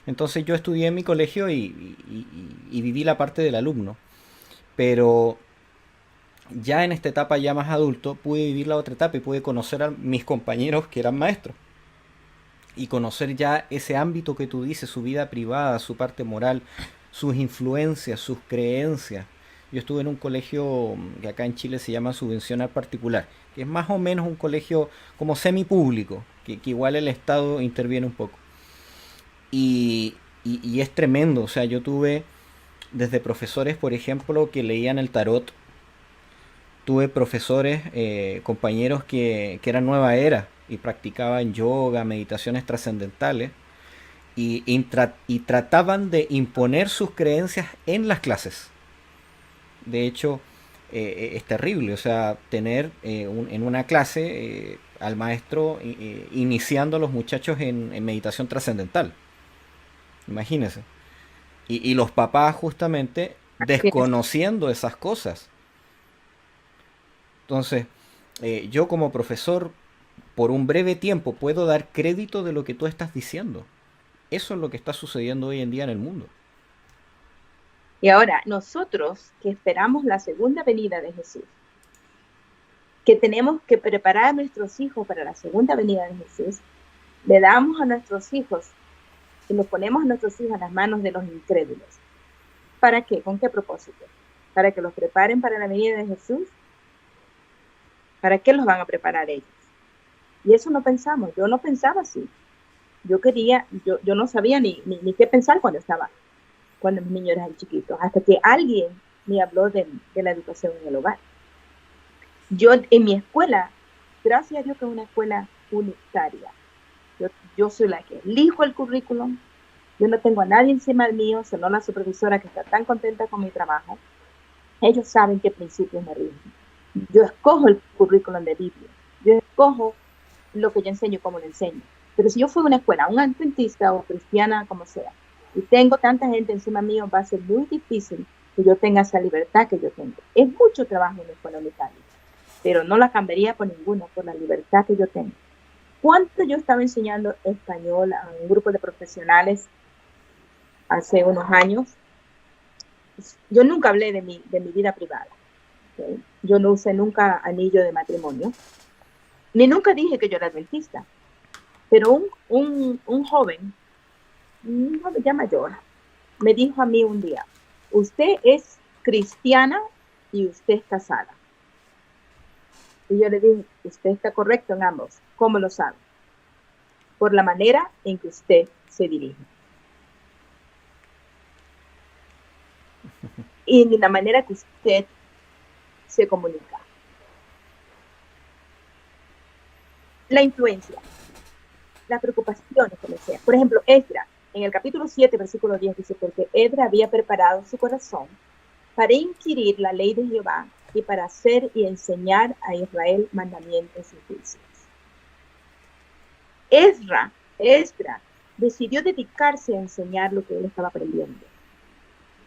Entonces yo estudié en mi colegio y viví la parte del alumno. Pero ya en esta etapa ya más adulto pude vivir la otra etapa y pude conocer a mis compañeros que eran maestros. Y conocer ya ese ámbito que tú dices, su vida privada, su parte moral, sus influencias, sus creencias. Yo estuve en un colegio que acá en Chile se llama Subvencional Particular, que es más o menos un colegio como semipúblico, que igual el Estado interviene un poco. Y es tremendo, o sea, yo tuve desde profesores, por ejemplo, que leían el tarot. Tuve profesores, compañeros que eran nueva era y practicaban yoga, meditaciones trascendentales y trataban de imponer sus creencias en las clases. De hecho, es terrible. O sea, tener en una clase al maestro iniciando a los muchachos en meditación trascendental. Imagínense. Y los papás justamente Así es. desconociendo esas cosas. Entonces, yo como profesor, por un breve tiempo, puedo dar crédito de lo que tú estás diciendo. Eso es lo que está sucediendo hoy en día en el mundo. Y ahora, nosotros que esperamos la segunda venida de Jesús, que tenemos que preparar a nuestros hijos para la segunda venida de Jesús, le damos a nuestros hijos y los ponemos a nuestros hijos en las manos de los incrédulos. ¿Para qué? ¿Con qué propósito? ¿Para que los preparen para la venida de Jesús? ¿Para qué los van a preparar ellos? Y eso no pensamos. Yo no pensaba así. Yo no sabía ni qué pensar cuando mis niños eran chiquitos, hasta que alguien me habló de la educación en el hogar. Yo en mi escuela, gracias a Dios que es una escuela unitaria. Yo soy la que elijo el currículum. Yo no tengo a nadie encima del mío, sino la supervisora que está tan contenta con mi trabajo. Ellos saben qué principios me rigen. Yo escojo el currículum de Biblia. Yo escojo lo que yo enseño, cómo lo enseño. Pero si yo fui a una escuela, un adventista o cristiana, como sea, y tengo tanta gente encima mío, va a ser muy difícil que yo tenga esa libertad que yo tengo. Es mucho trabajo en la escuela unitaria, pero no la cambiaría por ninguna, por la libertad que yo tengo. ¿Cuánto yo estaba enseñando español a un grupo de profesionales hace unos años? Yo nunca hablé de mi vida privada. ¿Okay? Yo no usé nunca anillo de matrimonio, ni nunca dije que yo era adventista. Pero un joven ya mayor, me dijo a mí un día, usted es cristiana y usted es casada. Y yo le dije, usted está correcto en ambos. ¿Cómo lo sabe? Por la manera en que usted se dirige. Y en la manera que usted se comunica. La influencia, las preocupaciones, como sea. Por ejemplo, Esdras, en el capítulo 7, versículo 10, dice, porque Esdras había preparado su corazón para inquirir la ley de Jehová y para hacer y enseñar a Israel mandamientos y juicios. Esdras decidió dedicarse a enseñar lo que él estaba aprendiendo.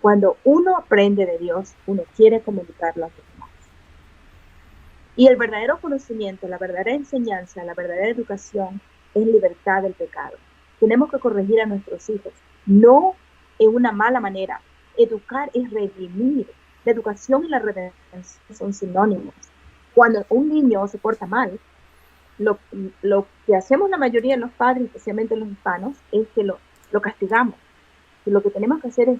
Cuando uno aprende de Dios, uno quiere comunicarlo a los demás. Y el verdadero conocimiento, la verdadera enseñanza, la verdadera educación es libertad del pecado. Tenemos que corregir a nuestros hijos, no en una mala manera. Educar es redimir. La educación y la redención son sinónimos. Cuando un niño se porta mal, lo que hacemos la mayoría de los padres, especialmente los hispanos, es que lo castigamos. Y lo que tenemos que hacer es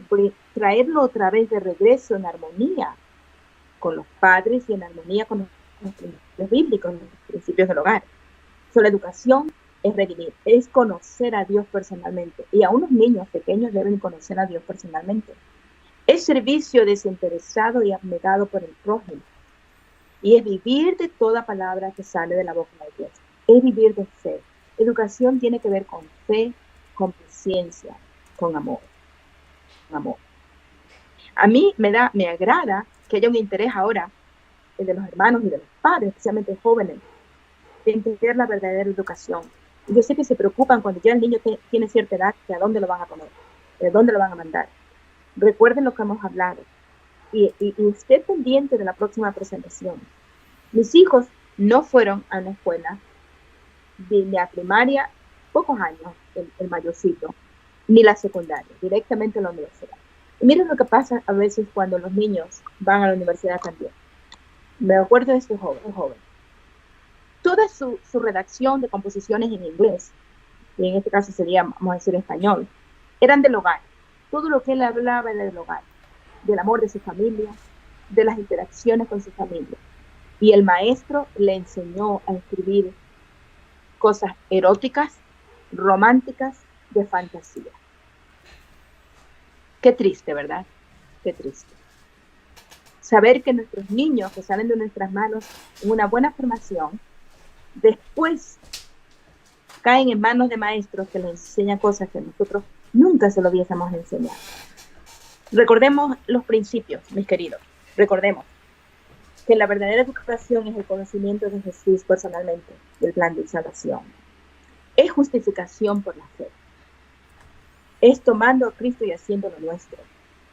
traerlo otra vez de regreso en armonía con los padres y en armonía con los principios bíblicos, los principios del hogar. La educación es redimir, es conocer a Dios personalmente. Y a unos niños pequeños deben conocer a Dios personalmente. Es servicio desinteresado y abnegado por el prójimo. Y es vivir de toda palabra que sale de la boca de Dios. Es vivir de fe. Educación tiene que ver con fe, con paciencia, con amor. A mí me agrada que haya un interés ahora de los hermanos y de los padres, especialmente jóvenes, de entender la verdadera educación. Y yo sé que se preocupan cuando ya el niño tiene cierta edad, que a dónde lo van a poner, de dónde lo van a mandar. Recuerden lo que hemos hablado y esté pendiente de la próxima presentación. Mis hijos no fueron a una escuela de la primaria, pocos años, el mayorcito, ni la secundaria, directamente a la universidad. Y miren lo que pasa a veces cuando los niños van a la universidad también. Me acuerdo de este joven. Toda su redacción de composiciones en inglés, y en este caso sería, vamos a decir, español, eran del hogar. Todo lo que él hablaba era del hogar, del amor de su familia, de las interacciones con su familia. Y el maestro le enseñó a escribir cosas eróticas, románticas, de fantasía. Qué triste, ¿verdad? Qué triste. Saber que nuestros niños que salen de nuestras manos en una buena formación, después caen en manos de maestros que les enseñan cosas que nosotros nunca se lo hubiésemos enseñado. Recordemos los principios, mis queridos. Recordemos. que la verdadera educación es el conocimiento de Jesús personalmente, del plan de salvación. Es justificación por la fe. Es tomando a Cristo y haciéndolo nuestro.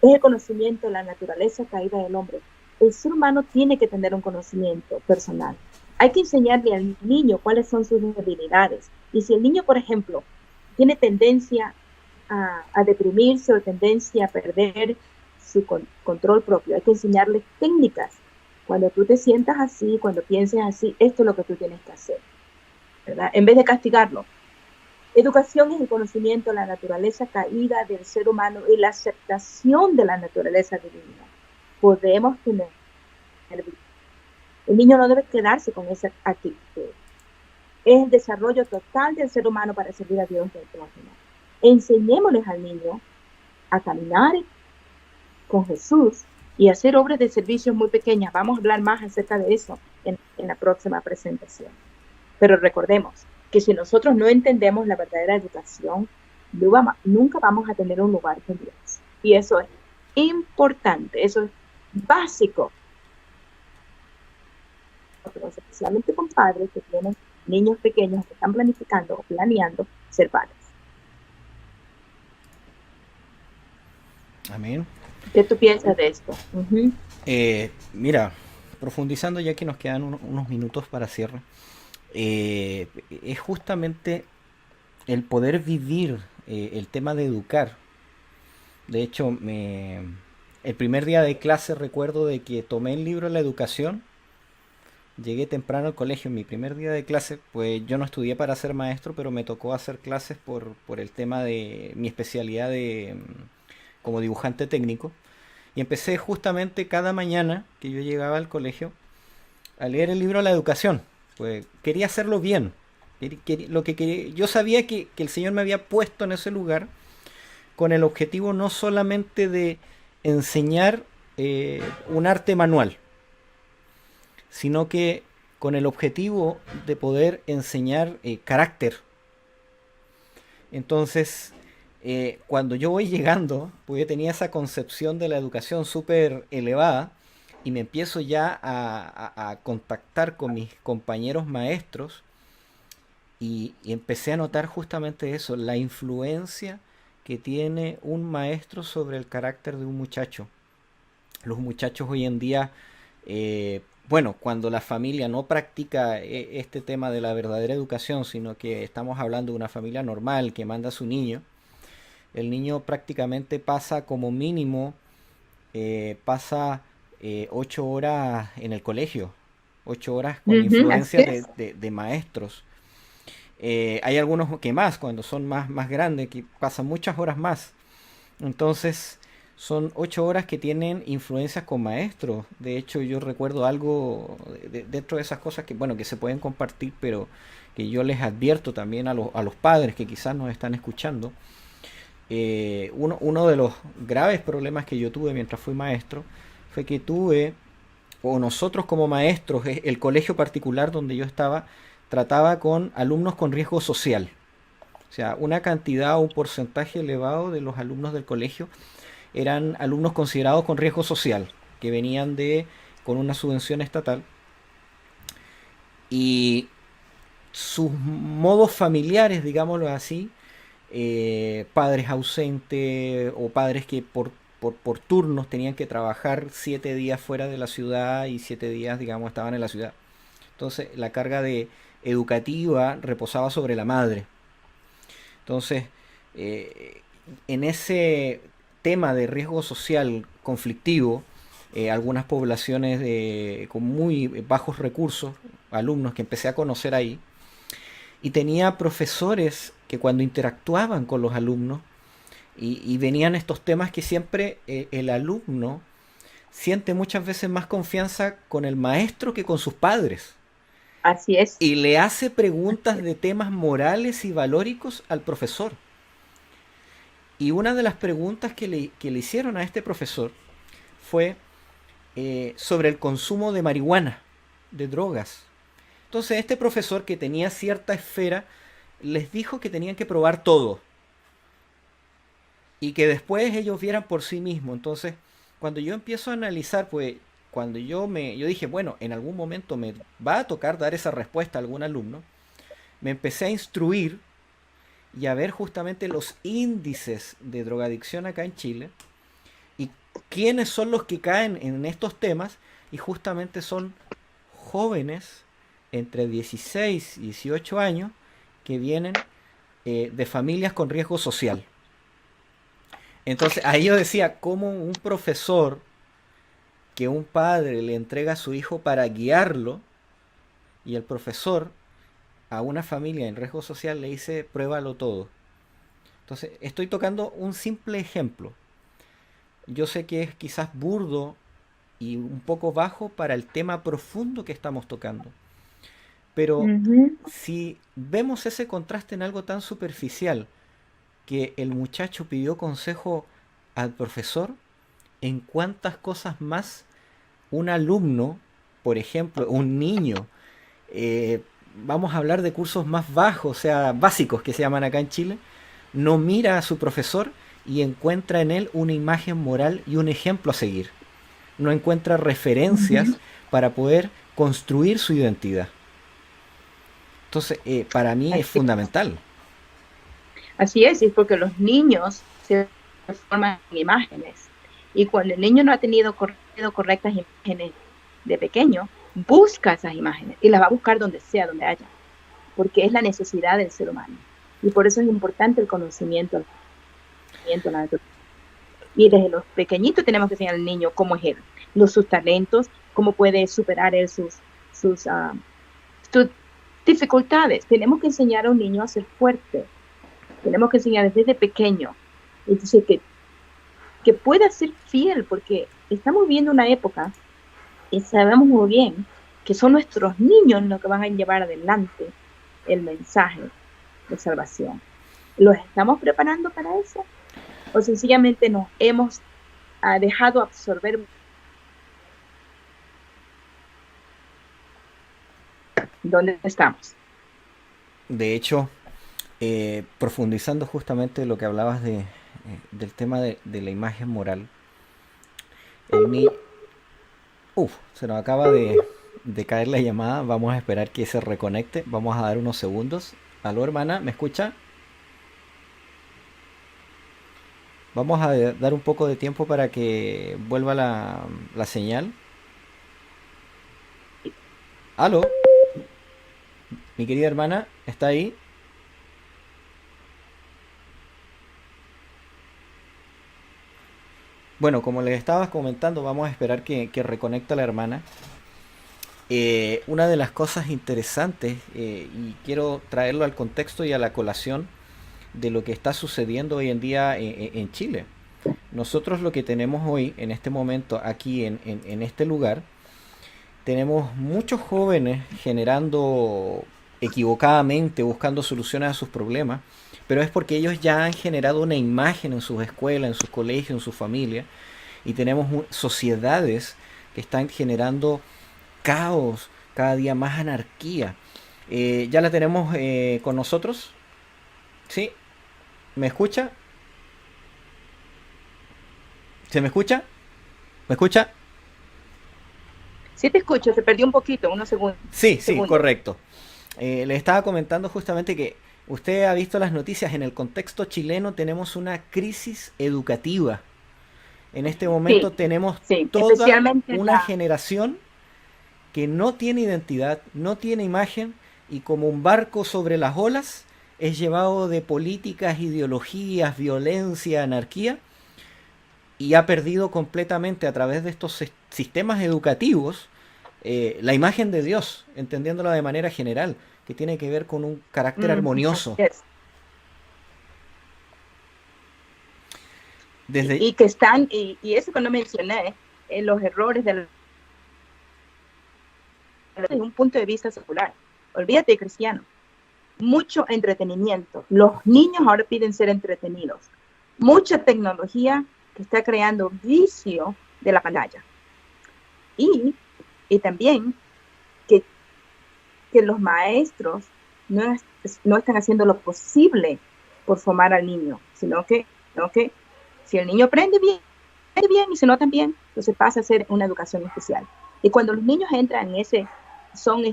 Es el conocimiento de la naturaleza caída del hombre. El ser humano tiene que tener un conocimiento personal. Hay que enseñarle al niño cuáles son sus debilidades. Y si el niño, por ejemplo, tiene tendencia a deprimirse o tendencia a perder su control propio, hay que enseñarle técnicas. Cuando tú te sientas así, cuando pienses así, esto es lo que tú tienes que hacer, ¿verdad? En vez de castigarlo. Educación es el conocimiento de la naturaleza caída del ser humano y la aceptación de la naturaleza divina. Podemos tener. El niño no debe quedarse con esa actitud. Es el desarrollo total del ser humano para servir a Dios del prójimo. Enseñémosles al niño a caminar con Jesús y hacer obras de servicio muy pequeñas. Vamos a hablar más acerca de eso en la próxima presentación. Pero recordemos que si nosotros no entendemos la verdadera educación, nunca vamos a tener un lugar con Dios. Y eso es importante, eso es básico. Especialmente con padres que tienen niños pequeños que están planificando o planeando ser padres. Amén. ¿Qué tú piensas de esto? Mira, profundizando ya que nos quedan unos minutos para cierre, es justamente el poder vivir el tema de educar. De hecho, el primer día de clase recuerdo de que tomé el libro de la educación. Llegué temprano al colegio, en mi primer día de clase, pues yo no estudié para ser maestro, pero me tocó hacer clases por el tema de mi especialidad como dibujante técnico. Y empecé justamente cada mañana que yo llegaba al colegio a leer el libro de la educación. Pues quería hacerlo bien. Yo sabía que el Señor me había puesto en ese lugar con el objetivo no solamente de enseñar un arte manual, sino que con el objetivo de poder enseñar carácter. Entonces, cuando yo voy llegando, pues yo tenía esa concepción de la educación súper elevada y me empiezo ya a contactar con mis compañeros maestros y empecé a notar justamente eso, la influencia que tiene un maestro sobre el carácter de un muchacho. Los muchachos hoy en día, bueno, cuando la familia no practica este tema de la verdadera educación, sino que estamos hablando de una familia normal que manda a su niño, el niño prácticamente pasa como mínimo, pasa 8 horas en el colegio, 8 horas con influencia de maestros. Hay algunos que más, cuando son más grandes, que pasan muchas horas más. Entonces, son 8 horas que tienen influencias con maestros. De hecho, yo recuerdo algo dentro de esas cosas que, bueno, que se pueden compartir, pero que yo les advierto también a los padres que quizás nos están escuchando. Uno de los graves problemas que yo tuve mientras fui maestro fue que o nosotros como maestros, el colegio particular donde yo estaba, trataba con alumnos con riesgo social. O sea, una cantidad o un porcentaje elevado de los alumnos del colegio eran alumnos considerados con riesgo social, que venían con una subvención estatal. Y sus modos familiares, digámoslo así, padres ausentes o padres que por turnos tenían que trabajar 7 días fuera de la ciudad y 7 días, digamos, estaban en la ciudad. Entonces la carga educativa reposaba sobre la madre. Entonces, en ese tema de riesgo social conflictivo, algunas poblaciones con muy bajos recursos, alumnos que empecé a conocer ahí, y tenía profesores que cuando interactuaban con los alumnos, y venían estos temas que siempre el alumno siente muchas veces más confianza con el maestro que con sus padres. Así es. Y le hace preguntas de temas morales y valóricos al profesor. Y una de las preguntas que le hicieron a este profesor fue sobre el consumo de marihuana, de drogas. Entonces este profesor, que tenía cierta esfera, les dijo que tenían que probar todo y que después ellos vieran por sí mismos. Entonces, cuando yo empiezo a analizar, pues cuando yo dije, bueno, en algún momento me va a tocar dar esa respuesta a algún alumno, me empecé a instruir y a ver justamente los índices de drogadicción acá en Chile y quiénes son los que caen en estos temas, y justamente son jóvenes entre 16 y 18 años que vienen de familias con riesgo social. Entonces ahí yo decía, ¿cómo un profesor que un padre le entrega a su hijo para guiarlo, y el profesor a una familia en riesgo social le dice, pruébalo todo? Entonces estoy tocando un simple ejemplo. Yo sé que es quizás burdo y un poco bajo para el tema profundo que estamos tocando, pero Ujú. si vemos ese contraste en algo tan superficial, que el muchacho pidió consejo al profesor, en cuántas cosas más un alumno, por ejemplo, un niño, eh, vamos a hablar de cursos más bajos, o sea, básicos que se llaman acá en Chile, no mira a su profesor y encuentra en él una imagen moral y un ejemplo a seguir. No encuentra referencias Ujú. para poder construir su identidad. Entonces, para mí es Así, fundamental. así es, y es porque los niños se forman en imágenes. Y cuando el niño no ha tenido correctas imágenes de pequeño, busca esas imágenes y las va a buscar donde sea, donde haya, porque es la necesidad del ser humano. Y por eso es importante el conocimiento, la naturaleza. Y desde los pequeñitos tenemos que enseñar al niño cómo es él, sus talentos, cómo puede superar él sus, uh, sus dificultades. Tenemos que enseñar a un niño a ser fuerte. Tenemos que enseñar desde pequeño. Entonces, que pueda ser fiel, porque estamos viviendo una época y sabemos muy bien que son nuestros niños los que van a llevar adelante el mensaje de salvación. ¿Los estamos preparando para eso? ¿O sencillamente nos hemos dejado absorber dónde estamos? De hecho, profundizando justamente lo que hablabas del tema de la imagen moral, el ni se nos acaba de caer la llamada, vamos a esperar que se reconecte, vamos a dar unos segundos. Aló, hermana, ¿me escucha? Vamos a dar un poco de tiempo para que vuelva la señal. Aló, mi querida hermana, ¿está ahí? Bueno, como les estaba comentando, vamos a esperar que reconecte a la hermana. Una de las cosas interesantes, y quiero traerlo al contexto y a la colación de lo que está sucediendo hoy en día en Chile. Nosotros lo que tenemos hoy, en este momento, aquí en este lugar, tenemos muchos jóvenes generando equivocadamente, buscando soluciones a sus problemas, pero es porque ellos ya han generado una imagen en sus escuelas, en sus colegios, en sus familias, y tenemos sociedades que están generando caos, cada día más anarquía. Ya la tenemos con nosotros, ¿sí? ¿Me escucha? ¿Se me escucha? ¿Me escucha? Sí te escucho, se perdió un poquito, unos Sí, sí, segundos. correcto. Le estaba comentando justamente que usted ha visto las noticias, en el contexto chileno tenemos una crisis educativa. En este momento Sí, tenemos sí, toda especialmente una generación que no tiene identidad, no tiene imagen, y como un barco sobre las olas es llevado de políticas, ideologías, violencia, anarquía, y ha perdido completamente a través de estos sistemas educativos la imagen de Dios, entendiéndola de manera general, que tiene que ver con un carácter así armonioso. es. Desde, Y que están, y eso que no mencioné, los errores desde un punto de vista secular. Olvídate de cristiano. Mucho entretenimiento. Los niños ahora piden ser entretenidos. Mucha tecnología que está creando vicio de la pantalla. Y, y también que, que los maestros no están haciendo lo posible por formar al niño, sino que si el niño aprende bien, bien y se notan bien, entonces pasa a ser una educación especial. Y cuando los niños entran en ese, son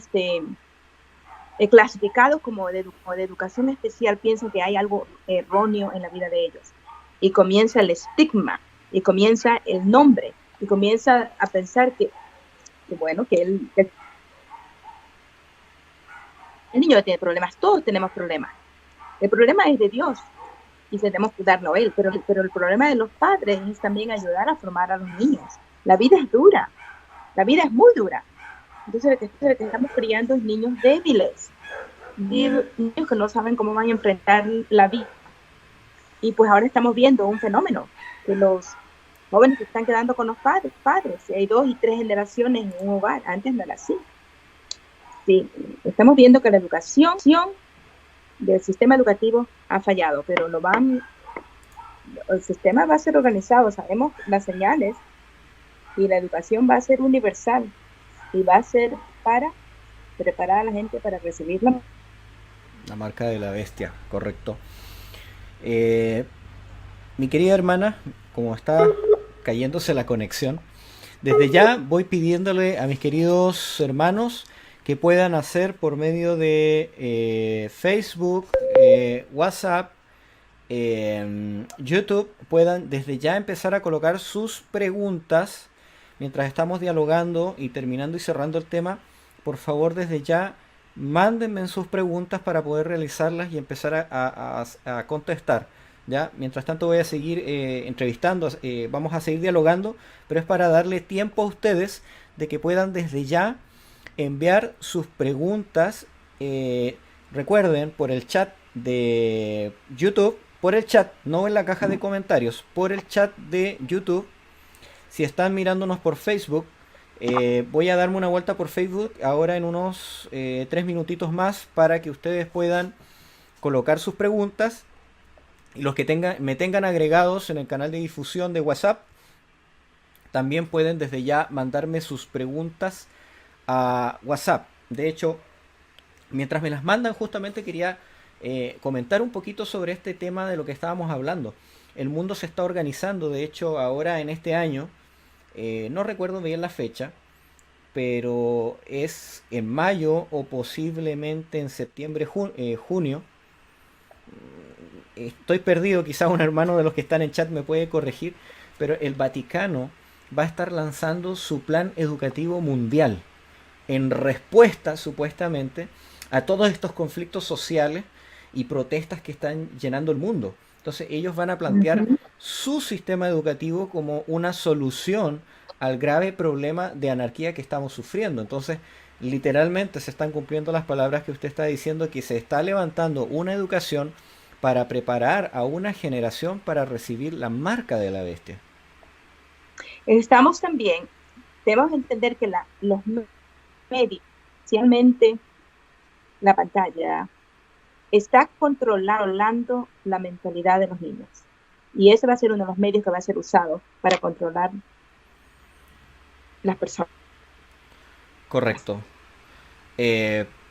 clasificados como de educación especial, piensan que hay algo erróneo en la vida de ellos. Y comienza el estigma, y comienza el nombre, y comienza a pensar que el niño tiene problemas, todos tenemos problemas. El problema es de Dios y tenemos que darlo a Él, pero el problema de los padres es también ayudar a formar a los niños. La vida es dura, la vida es muy dura. Entonces lo que estamos criando es niños débiles, niños que no saben cómo van a enfrentar la vida. Y pues ahora estamos viendo un fenómeno, que los jóvenes se están quedando con los padres. Hay 2 y 3 generaciones en un hogar, antes no era así. Sí, estamos viendo que la educación del sistema educativo ha fallado, pero el sistema va a ser organizado, sabemos las señales, y la educación va a ser universal y va a ser para preparar a la gente para recibir La marca de la bestia, correcto. Eh, Mi querida hermana, como está cayéndose la conexión, desde ya voy pidiéndole a mis queridos hermanos que puedan hacer por medio de Facebook, WhatsApp, YouTube, puedan desde ya empezar a colocar sus preguntas mientras estamos dialogando y terminando y cerrando el tema. Por favor, desde ya mándenme sus preguntas para poder realizarlas y empezar a contestar. ¿Ya? Mientras tanto voy a seguir entrevistando, vamos a seguir dialogando, pero es para darle tiempo a ustedes de que puedan desde ya enviar sus preguntas. Recuerden, por el chat de YouTube, por el chat, no en la caja de comentarios, por el chat de YouTube. Si están mirándonos por Facebook, voy a darme una vuelta por Facebook ahora en unos 3 minutitos más para que ustedes puedan colocar sus preguntas. Y los que me tengan agregados en el canal de difusión de WhatsApp, también pueden desde ya mandarme sus preguntas a WhatsApp. De hecho, mientras me las mandan, justamente quería comentar un poquito sobre este tema de lo que estábamos hablando. El mundo se está organizando, de hecho, ahora en este año, no recuerdo bien la fecha, pero es en mayo o posiblemente en septiembre, junio. Estoy perdido, quizás un hermano de los que están en chat me puede corregir, pero el Vaticano va a estar lanzando su plan educativo mundial en respuesta, supuestamente, a todos estos conflictos sociales y protestas que están llenando el mundo. Entonces ellos van a plantear su sistema educativo como una solución al grave problema de anarquía que estamos sufriendo. Entonces, literalmente se están cumpliendo las palabras que usted está diciendo, que se está levantando una educación para preparar a una generación para recibir la marca de la bestia. Estamos también, debemos entender que los medios, especialmente la pantalla, está controlando la mentalidad de los niños. Y ese va a ser uno de los medios que va a ser usado para controlar las personas. Correcto.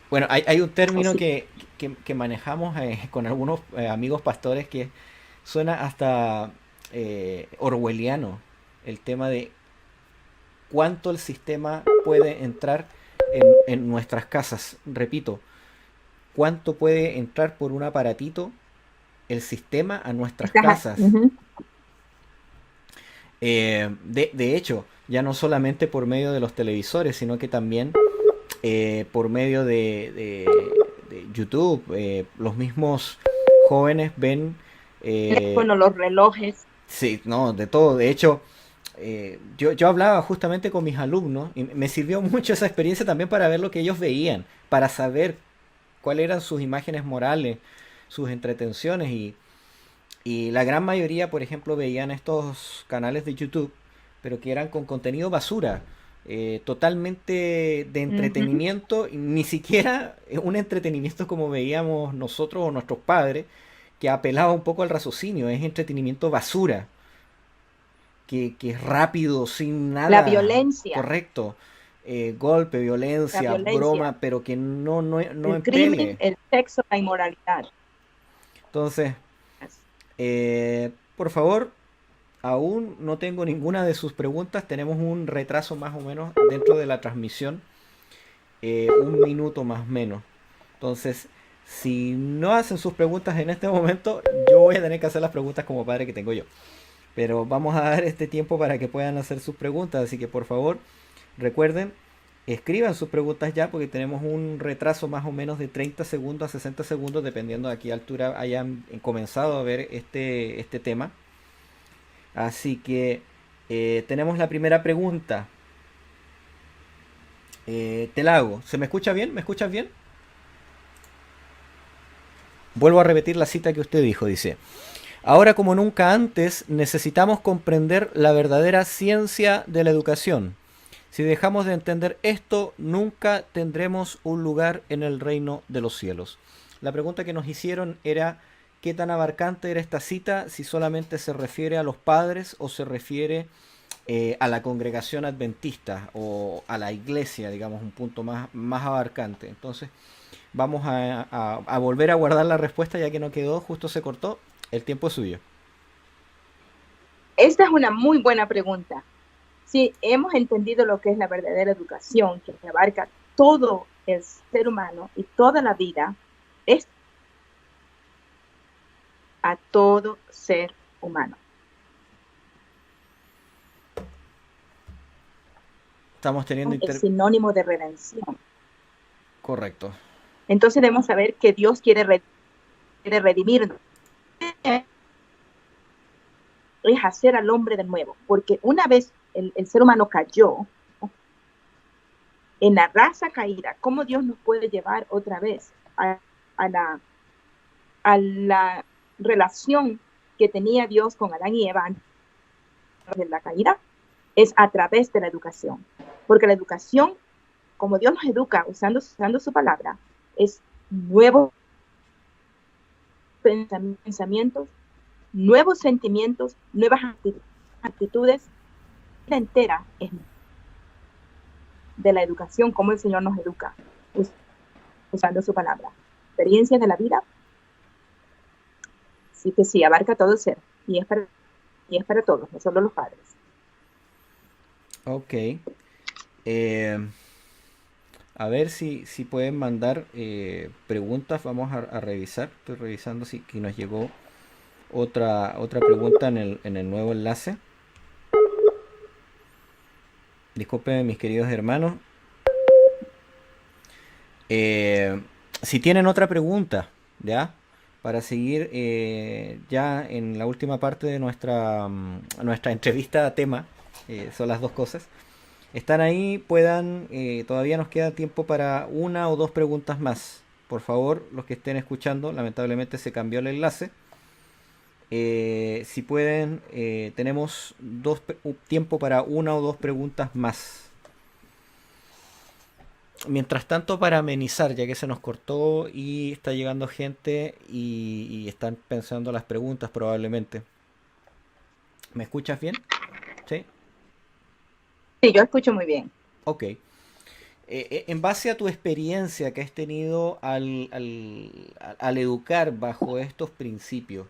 Bueno, hay un término que manejamos con algunos amigos pastores que suena hasta orwelliano, el tema de cuánto el sistema puede entrar en nuestras casas. Repito, cuánto puede entrar por un aparatito el sistema a nuestras casas. De hecho, ya no solamente por medio de los televisores, sino que también por medio de YouTube. Los mismos jóvenes ven... bueno, los relojes. Sí, no, de todo. De hecho, yo hablaba justamente con mis alumnos y me sirvió mucho esa experiencia también para ver lo que ellos veían, para saber cuáles eran sus imágenes morales, sus entretenciones, y la gran mayoría, por ejemplo, veían estos canales de YouTube, pero que eran con contenido basura, totalmente de entretenimiento, ni siquiera un entretenimiento como veíamos nosotros o nuestros padres, que apelaba un poco al raciocinio. Es entretenimiento basura, que es rápido, sin nada. La violencia. Correcto. Golpe, violencia, broma, pero que no el crimen, el sexo, la inmoralidad. Entonces, por favor, aún no tengo ninguna de sus preguntas. Tenemos un retraso más o menos dentro de la transmisión, un minuto más o menos. Entonces, si no hacen sus preguntas en este momento, yo voy a tener que hacer las preguntas como padre que tengo yo. Pero vamos a dar este tiempo para que puedan hacer sus preguntas. Así que por favor, recuerden, escriban sus preguntas ya porque tenemos un retraso más o menos de 30 segundos a 60 segundos, dependiendo de a qué altura hayan comenzado a ver este tema. Así que tenemos la primera pregunta. Te la hago. ¿Se me escucha bien? ¿Me escuchas bien? Vuelvo a repetir la cita que usted dijo. Dice: ahora como nunca antes necesitamos comprender la verdadera ciencia de la educación. Si dejamos de entender esto, nunca tendremos un lugar en el reino de los cielos. La pregunta que nos hicieron era: ¿qué tan abarcante era esta cita? Si solamente se refiere a los padres o se refiere a la congregación adventista o a la iglesia, digamos, un punto más abarcante. Entonces, vamos a volver a guardar la respuesta ya que no quedó, justo se cortó. El tiempo es suyo. Esta es una muy buena pregunta. Si hemos entendido lo que es la verdadera educación, que abarca todo el ser humano y toda la vida, es a todo ser humano. Estamos teniendo Es sinónimo de redención. Correcto. Entonces debemos saber que Dios quiere redimirnos. Es hacer al hombre de nuevo, porque una vez el ser humano cayó, en la raza caída, ¿cómo Dios nos puede llevar otra vez a la relación que tenía Dios con Adán y Eva antes de la caída? Es a través de la educación, porque la educación, como Dios nos educa usando su palabra, es nuevos pensamientos, nuevos sentimientos, nuevas actitudes. La entera es de la educación, como el Señor nos educa usando su palabra. Experiencias de la vida, sí que sí, abarca todo el ser y es para todos, no solo los padres. Ok. A ver si pueden mandar preguntas. Vamos a revisar. Estoy revisando si que nos llegó otra pregunta en el nuevo enlace. Disculpen, mis queridos hermanos. Si tienen otra pregunta, ¿ya? Para seguir ya en la última parte de nuestra entrevista a tema, son las dos cosas. Están ahí, puedan, todavía nos queda tiempo para una o dos preguntas más. Por favor, los que estén escuchando, lamentablemente se cambió el enlace. Si pueden, tenemos tiempo para una o dos preguntas más. Mientras tanto, para amenizar, ya que se nos cortó y está llegando gente y están pensando las preguntas probablemente. ¿Me escuchas bien? ¿Sí? Sí, yo escucho muy bien. Ok. En base a tu experiencia que has tenido al educar bajo estos principios,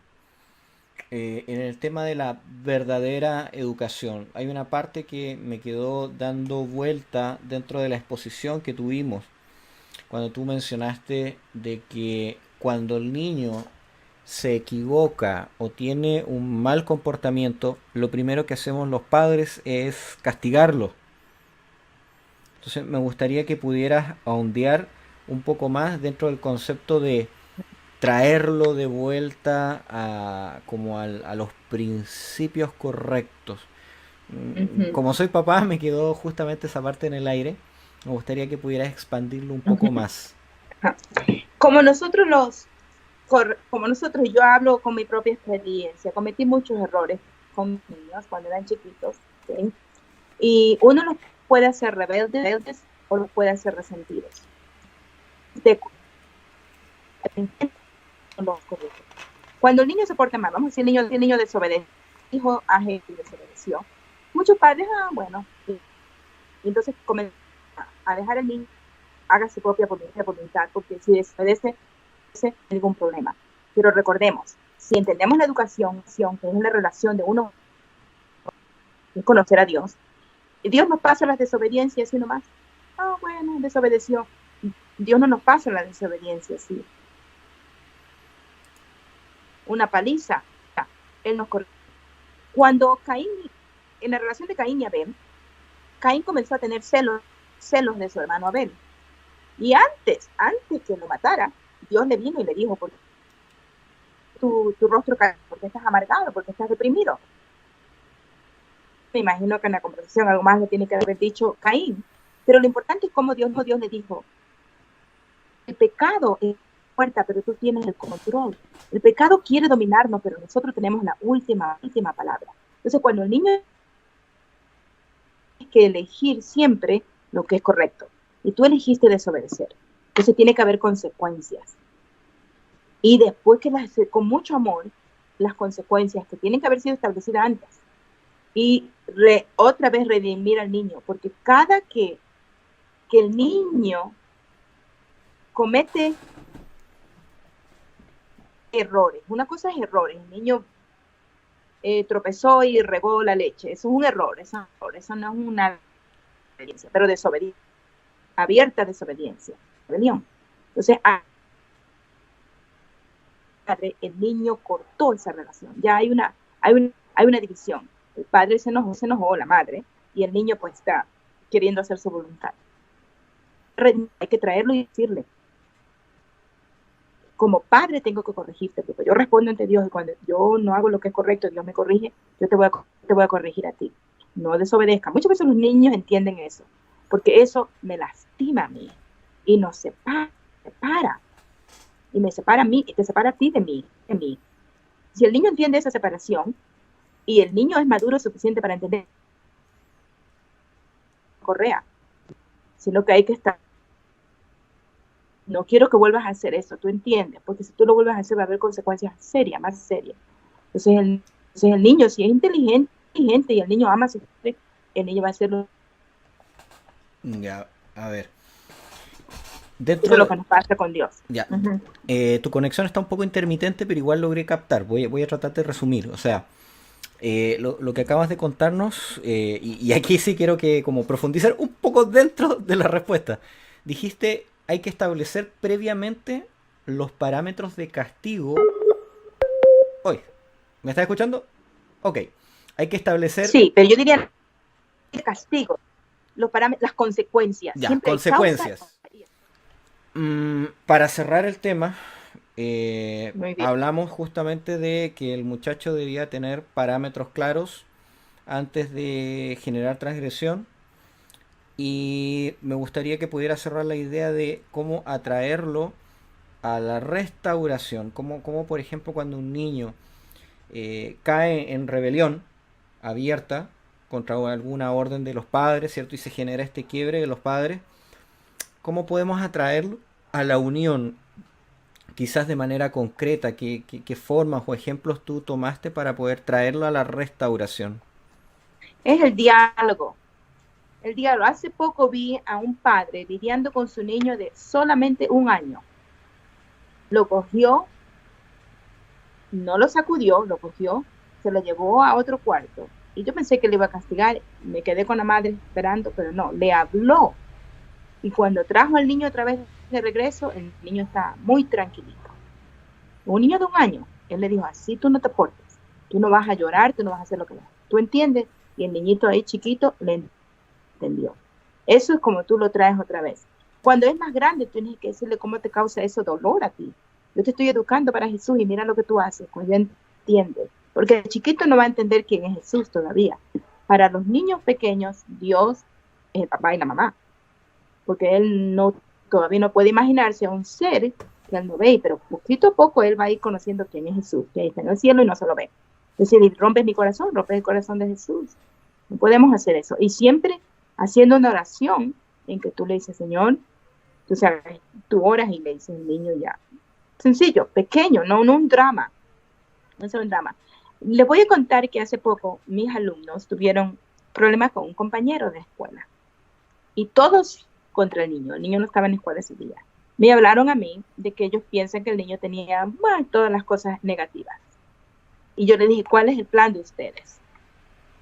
en el tema de la verdadera educación, hay una parte que me quedó dando vuelta dentro de la exposición que tuvimos, cuando tú mencionaste de que cuando el niño se equivoca o tiene un mal comportamiento, lo primero que hacemos los padres es castigarlo. Entonces me gustaría que pudieras ondear un poco más dentro del concepto de traerlo de vuelta a los principios correctos. Como soy papá, me quedó justamente esa parte en el aire. Me gustaría que pudieras expandirlo un poco más. Como nosotros yo hablo con mi propia experiencia, cometí muchos errores con niños cuando eran chiquitos, ¿sí? Y uno los puede hacer rebeldes o los puede hacer resentidos. Cuando el niño se porta mal, vamos a decir, el niño desobedece, dijo a y desobedeció. Muchos padres, bueno, y entonces comienzan a dejar al niño haga su propia voluntad, porque si desobedece, no hay ningún problema. Pero recordemos, si entendemos la educación, que es la relación de uno es conocer a Dios. Y Dios nos pasa las desobediencias así nomás. Ah, bueno, desobedeció. Dios no nos pasa la desobediencia así. Una paliza. Él nos corrigió. Cuando Caín, en la relación de Caín y Abel, Caín comenzó a tener celos de su hermano Abel. Y antes que lo matara, Dios le vino y le dijo, ¿por qué tu rostro cae? ¿Porque estás amargado? ¿Porque estás deprimido? Me imagino que en la conversación algo más le tiene que haber dicho Caín. Pero lo importante es cómo Dios le dijo, el pecado es puerta, pero tú tienes el control. El pecado quiere dominarnos, pero nosotros tenemos la última palabra. Entonces, cuando el niño tiene que elegir siempre lo que es correcto, y tú elegiste desobedecer, entonces tiene que haber consecuencias. Y después que con mucho amor, las consecuencias que tienen que haber sido establecidas antes. Y otra vez redimir al niño, porque cada que el niño comete errores, una cosa es errores, el niño tropezó y regó la leche, eso es un error, eso no es una desobediencia, pero desobediencia, abierta desobediencia, rebelión. Entonces, el niño cortó esa relación, ya hay una división, el padre se enojó, la madre, y el niño pues está queriendo hacer su voluntad. Hay que traerlo y decirle, como padre tengo que corregirte, porque yo respondo ante Dios y cuando yo no hago lo que es correcto, Dios me corrige, yo te voy a corregir a ti. No desobedezca. Muchas veces los niños entienden eso, porque eso me lastima a mí y nos separa. Y me separa a mí y te separa a ti de mí. Si el niño entiende esa separación y el niño es maduro suficiente para entender correa, sino que hay que estar. No quiero que vuelvas a hacer eso, tú entiendes, porque si tú lo vuelves a hacer va a haber consecuencias serias, más serias. Entonces el niño, si es inteligente y el niño ama a su padre, el niño va a hacerlo. Ya, a ver. Eso es lo que nos pasa con Dios. Ya. Tu conexión está un poco intermitente, pero igual logré captar. Voy a tratar de resumir. O sea, lo que acabas de contarnos, y aquí sí quiero que como profundizar un poco dentro de la respuesta. Dijiste, hay que establecer previamente los parámetros de castigo. Oye, ¿me estás escuchando? Ok. Hay que establecer... Sí, pero yo diría el castigo, los parámetros, las consecuencias. Ya, Siempre consecuencias. Hay causa. Para cerrar el tema, Muy bien. hablamos justamente de que el muchacho debía tener parámetros claros antes de generar transgresión y me gustaría que pudiera cerrar la idea de cómo atraerlo a la restauración, como por ejemplo cuando un niño cae en rebelión abierta contra alguna orden de los padres, ¿cierto? Y se genera este quiebre de los padres, ¿cómo podemos atraerlo a la unión? Quizás de manera concreta, ¿qué formas o ejemplos tú tomaste para poder traerlo a la restauración? Es el diálogo. El diálogo. Hace poco vi a un padre lidiando con su niño de solamente 1 año. Lo cogió, no lo sacudió, lo cogió, se lo llevó a otro cuarto. Y yo pensé que le iba a castigar, me quedé con la madre esperando, pero no, le habló. Y cuando trajo al niño otra vez de regreso, el niño está muy tranquilito. Un niño de 1 año, él le dijo, así tú no te portes, tú no vas a llorar, tú no vas a hacer lo que vas. ¿Tú entiendes? Y el niñito ahí chiquito le entendió. Eso es como tú lo traes otra vez. Cuando es más grande, tienes que decirle cómo te causa eso dolor a ti. Yo te estoy educando para Jesús y mira lo que tú haces, cuando ya entiendes. Porque el chiquito no va a entender quién es Jesús todavía. Para los niños pequeños, Dios es el papá y la mamá. Porque él todavía no puede imaginarse a un ser que él no ve, pero poquito a poco él va a ir conociendo quién es Jesús, que está en el cielo y no se lo ve. Es decir, rompes mi corazón, rompes el corazón de Jesús. No podemos hacer eso. Y siempre haciendo una oración en que tú le dices, Señor, tú oras y le dices al niño ya. Sencillo, pequeño, no un drama. No es un drama. Les voy a contar que hace poco mis alumnos tuvieron problemas con un compañero de escuela. Y todos contra el niño no estaba en la escuela ese día. Me hablaron a mí de que ellos piensan que el niño tenía todas las cosas negativas. Y yo le dije, ¿cuál es el plan de ustedes?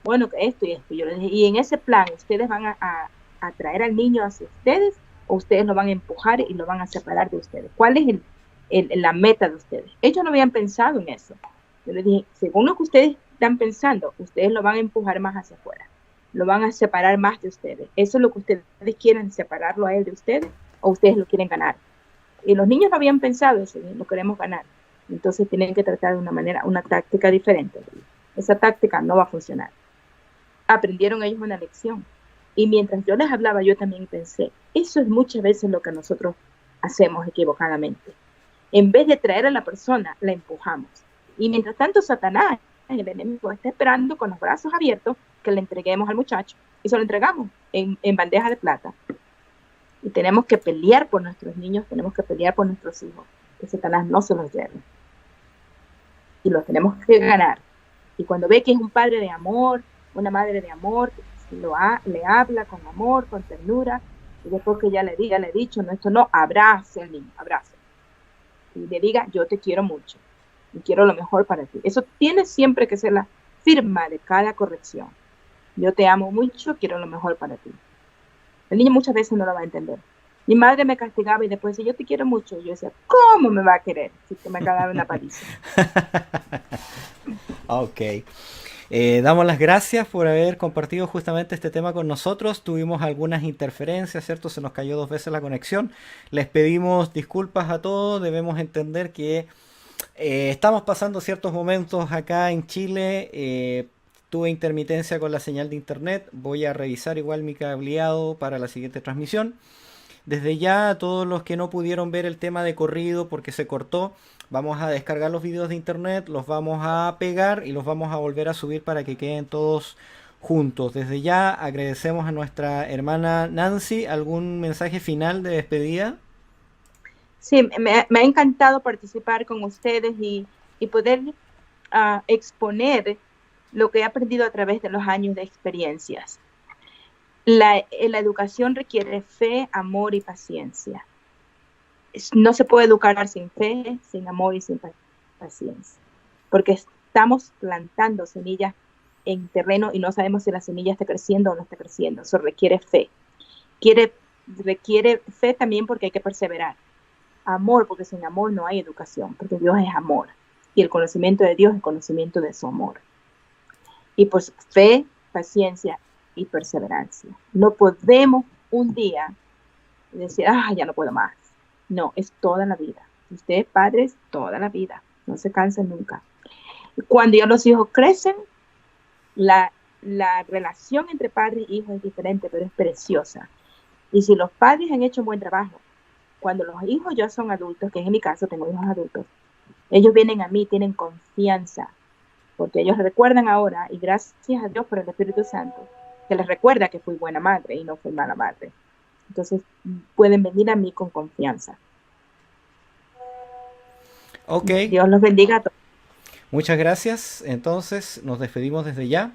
bueno, que esto y esto. Yo les dije, y en ese plan, ¿ustedes van a traer al niño hacia ustedes o ustedes lo van a empujar y lo van a separar de ustedes? ¿Cuál es la meta de ustedes? Ellos no habían pensado en eso. Yo les dije, según lo que ustedes están pensando, ustedes lo van a empujar más hacia afuera, lo van a separar más de ustedes. ¿Eso es lo que ustedes quieren, separarlo a él de ustedes o ustedes lo quieren ganar? Y los niños no habían pensado eso, lo queremos ganar. Entonces tienen que tratar de una manera, una táctica diferente. Esa táctica no va a funcionar. Aprendieron ellos una lección. Y mientras yo les hablaba, yo también pensé, eso es muchas veces lo que nosotros hacemos equivocadamente. En vez de traer a la persona, la empujamos. Y mientras tanto, Satanás, el enemigo, está esperando con los brazos abiertos que le entreguemos al muchacho. Y se lo entregamos en bandeja de plata. Y tenemos que pelear por nuestros niños, tenemos que pelear por nuestros hijos, que Satanás no se los lleve. Y los tenemos que ganar. Y cuando ve que es un padre de amor, una madre de amor, le habla con amor, con ternura, y después que ya le he dicho, no, esto no, abrace al niño, abrace. Y le diga, yo te quiero mucho, y quiero lo mejor para ti. Eso tiene siempre que ser la firma de cada corrección. Yo te amo mucho, quiero lo mejor para ti. El niño muchas veces no lo va a entender. Mi madre me castigaba y después decía, yo te quiero mucho. Y yo decía, ¿cómo me va a querer si te me acaba de dar una paliza? Ok. Damos las gracias por haber compartido justamente este tema con nosotros. Tuvimos algunas interferencias, ¿cierto? Se nos cayó 2 veces la conexión. Les pedimos disculpas a todos. Debemos entender que estamos pasando ciertos momentos acá en Chile. Tuve intermitencia con la señal de internet. Voy a revisar igual mi cableado para la siguiente transmisión. Desde ya, a todos los que no pudieron ver el tema de corrido porque se cortó, vamos a descargar los videos de internet, los vamos a pegar y los vamos a volver a subir para que queden todos juntos. Desde ya agradecemos a nuestra hermana Nancy. ¿Algún mensaje final de despedida? Sí, me ha encantado participar con ustedes y poder exponer lo que he aprendido a través de los años de experiencias. La educación requiere fe, amor y paciencia. No se puede educar sin fe, sin amor y sin paciencia, porque estamos plantando semillas en terreno y no sabemos si la semilla está creciendo o no está creciendo. Eso requiere fe. Requiere fe también porque hay que perseverar. Amor, porque sin amor no hay educación, porque Dios es amor. Y el conocimiento de Dios es el conocimiento de su amor. Y pues fe, paciencia y perseverancia. No podemos un día decir, ya no puedo más. No, es toda la vida. Si usted es padre, es toda la vida. No se cansa nunca. Cuando ya los hijos crecen, la relación entre padre y hijo es diferente, pero es preciosa. Y si los padres han hecho un buen trabajo, cuando los hijos ya son adultos, que en mi caso tengo hijos adultos, ellos vienen a mí, tienen confianza, porque ellos recuerdan ahora, y gracias a Dios por el Espíritu Santo, que les recuerda que fui buena madre y no fui mala madre. Entonces pueden venir a mí con confianza. Ok. Dios los bendiga a todos. Muchas gracias. Entonces nos despedimos desde ya.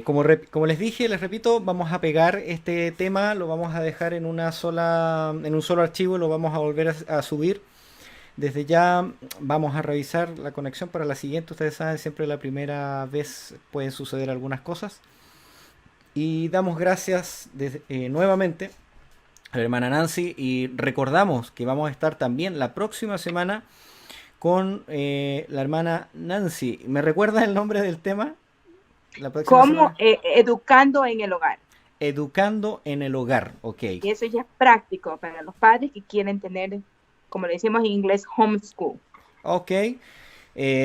Como les dije, les repito, vamos a pegar este tema, lo vamos a dejar en un solo archivo y lo vamos a volver a subir. Desde ya vamos a revisar la conexión para la siguiente. Ustedes saben, siempre la primera vez pueden suceder algunas cosas. Y damos gracias nuevamente a la hermana Nancy y recordamos que vamos a estar también la próxima semana con la hermana Nancy. ¿Me recuerda el nombre del tema? La próxima Como semana. educando en el hogar. Educando en el hogar, ok. Y eso ya es práctico para los padres que quieren tener, como le decimos en inglés, homeschool. Ok.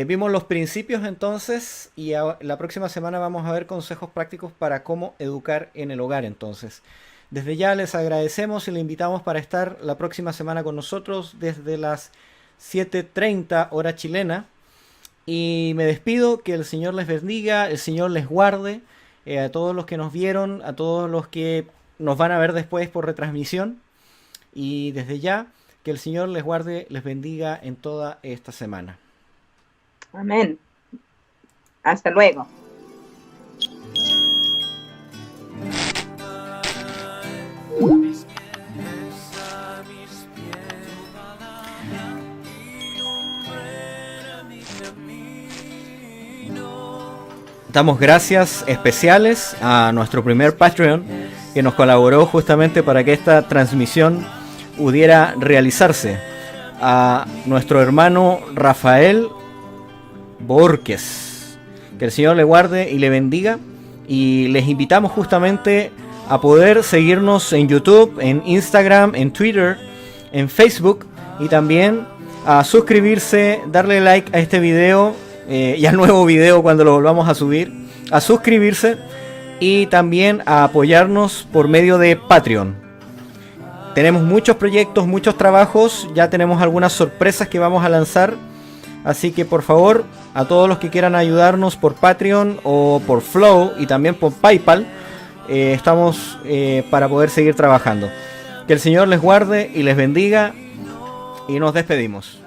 Vimos los principios entonces y la próxima semana vamos a ver consejos prácticos para cómo educar en el hogar entonces. Desde ya les agradecemos y les invitamos para estar la próxima semana con nosotros desde las 7:30 hora chilena. Y me despido, que el Señor les bendiga, el Señor les guarde, a todos los que nos vieron, a todos los que nos van a ver después por retransmisión. Y desde ya, que el Señor les guarde, les bendiga en toda esta semana. Amén. Hasta luego. Damos gracias especiales a nuestro primer Patreon que nos colaboró justamente para que esta transmisión pudiera realizarse. A nuestro hermano Rafael Borges. Que el Señor le guarde y le bendiga. Y les invitamos justamente a poder seguirnos en YouTube, en Instagram, en Twitter, en Facebook. Y también a suscribirse, darle like a este video y al nuevo video cuando lo volvamos a subir. A suscribirse y también a apoyarnos por medio de Patreon. Tenemos muchos proyectos, muchos trabajos, ya tenemos algunas sorpresas que vamos a lanzar. Así que por favor, a todos los que quieran ayudarnos por Patreon o por Flow y también por PayPal, estamos para poder seguir trabajando. Que el Señor les guarde y les bendiga y nos despedimos.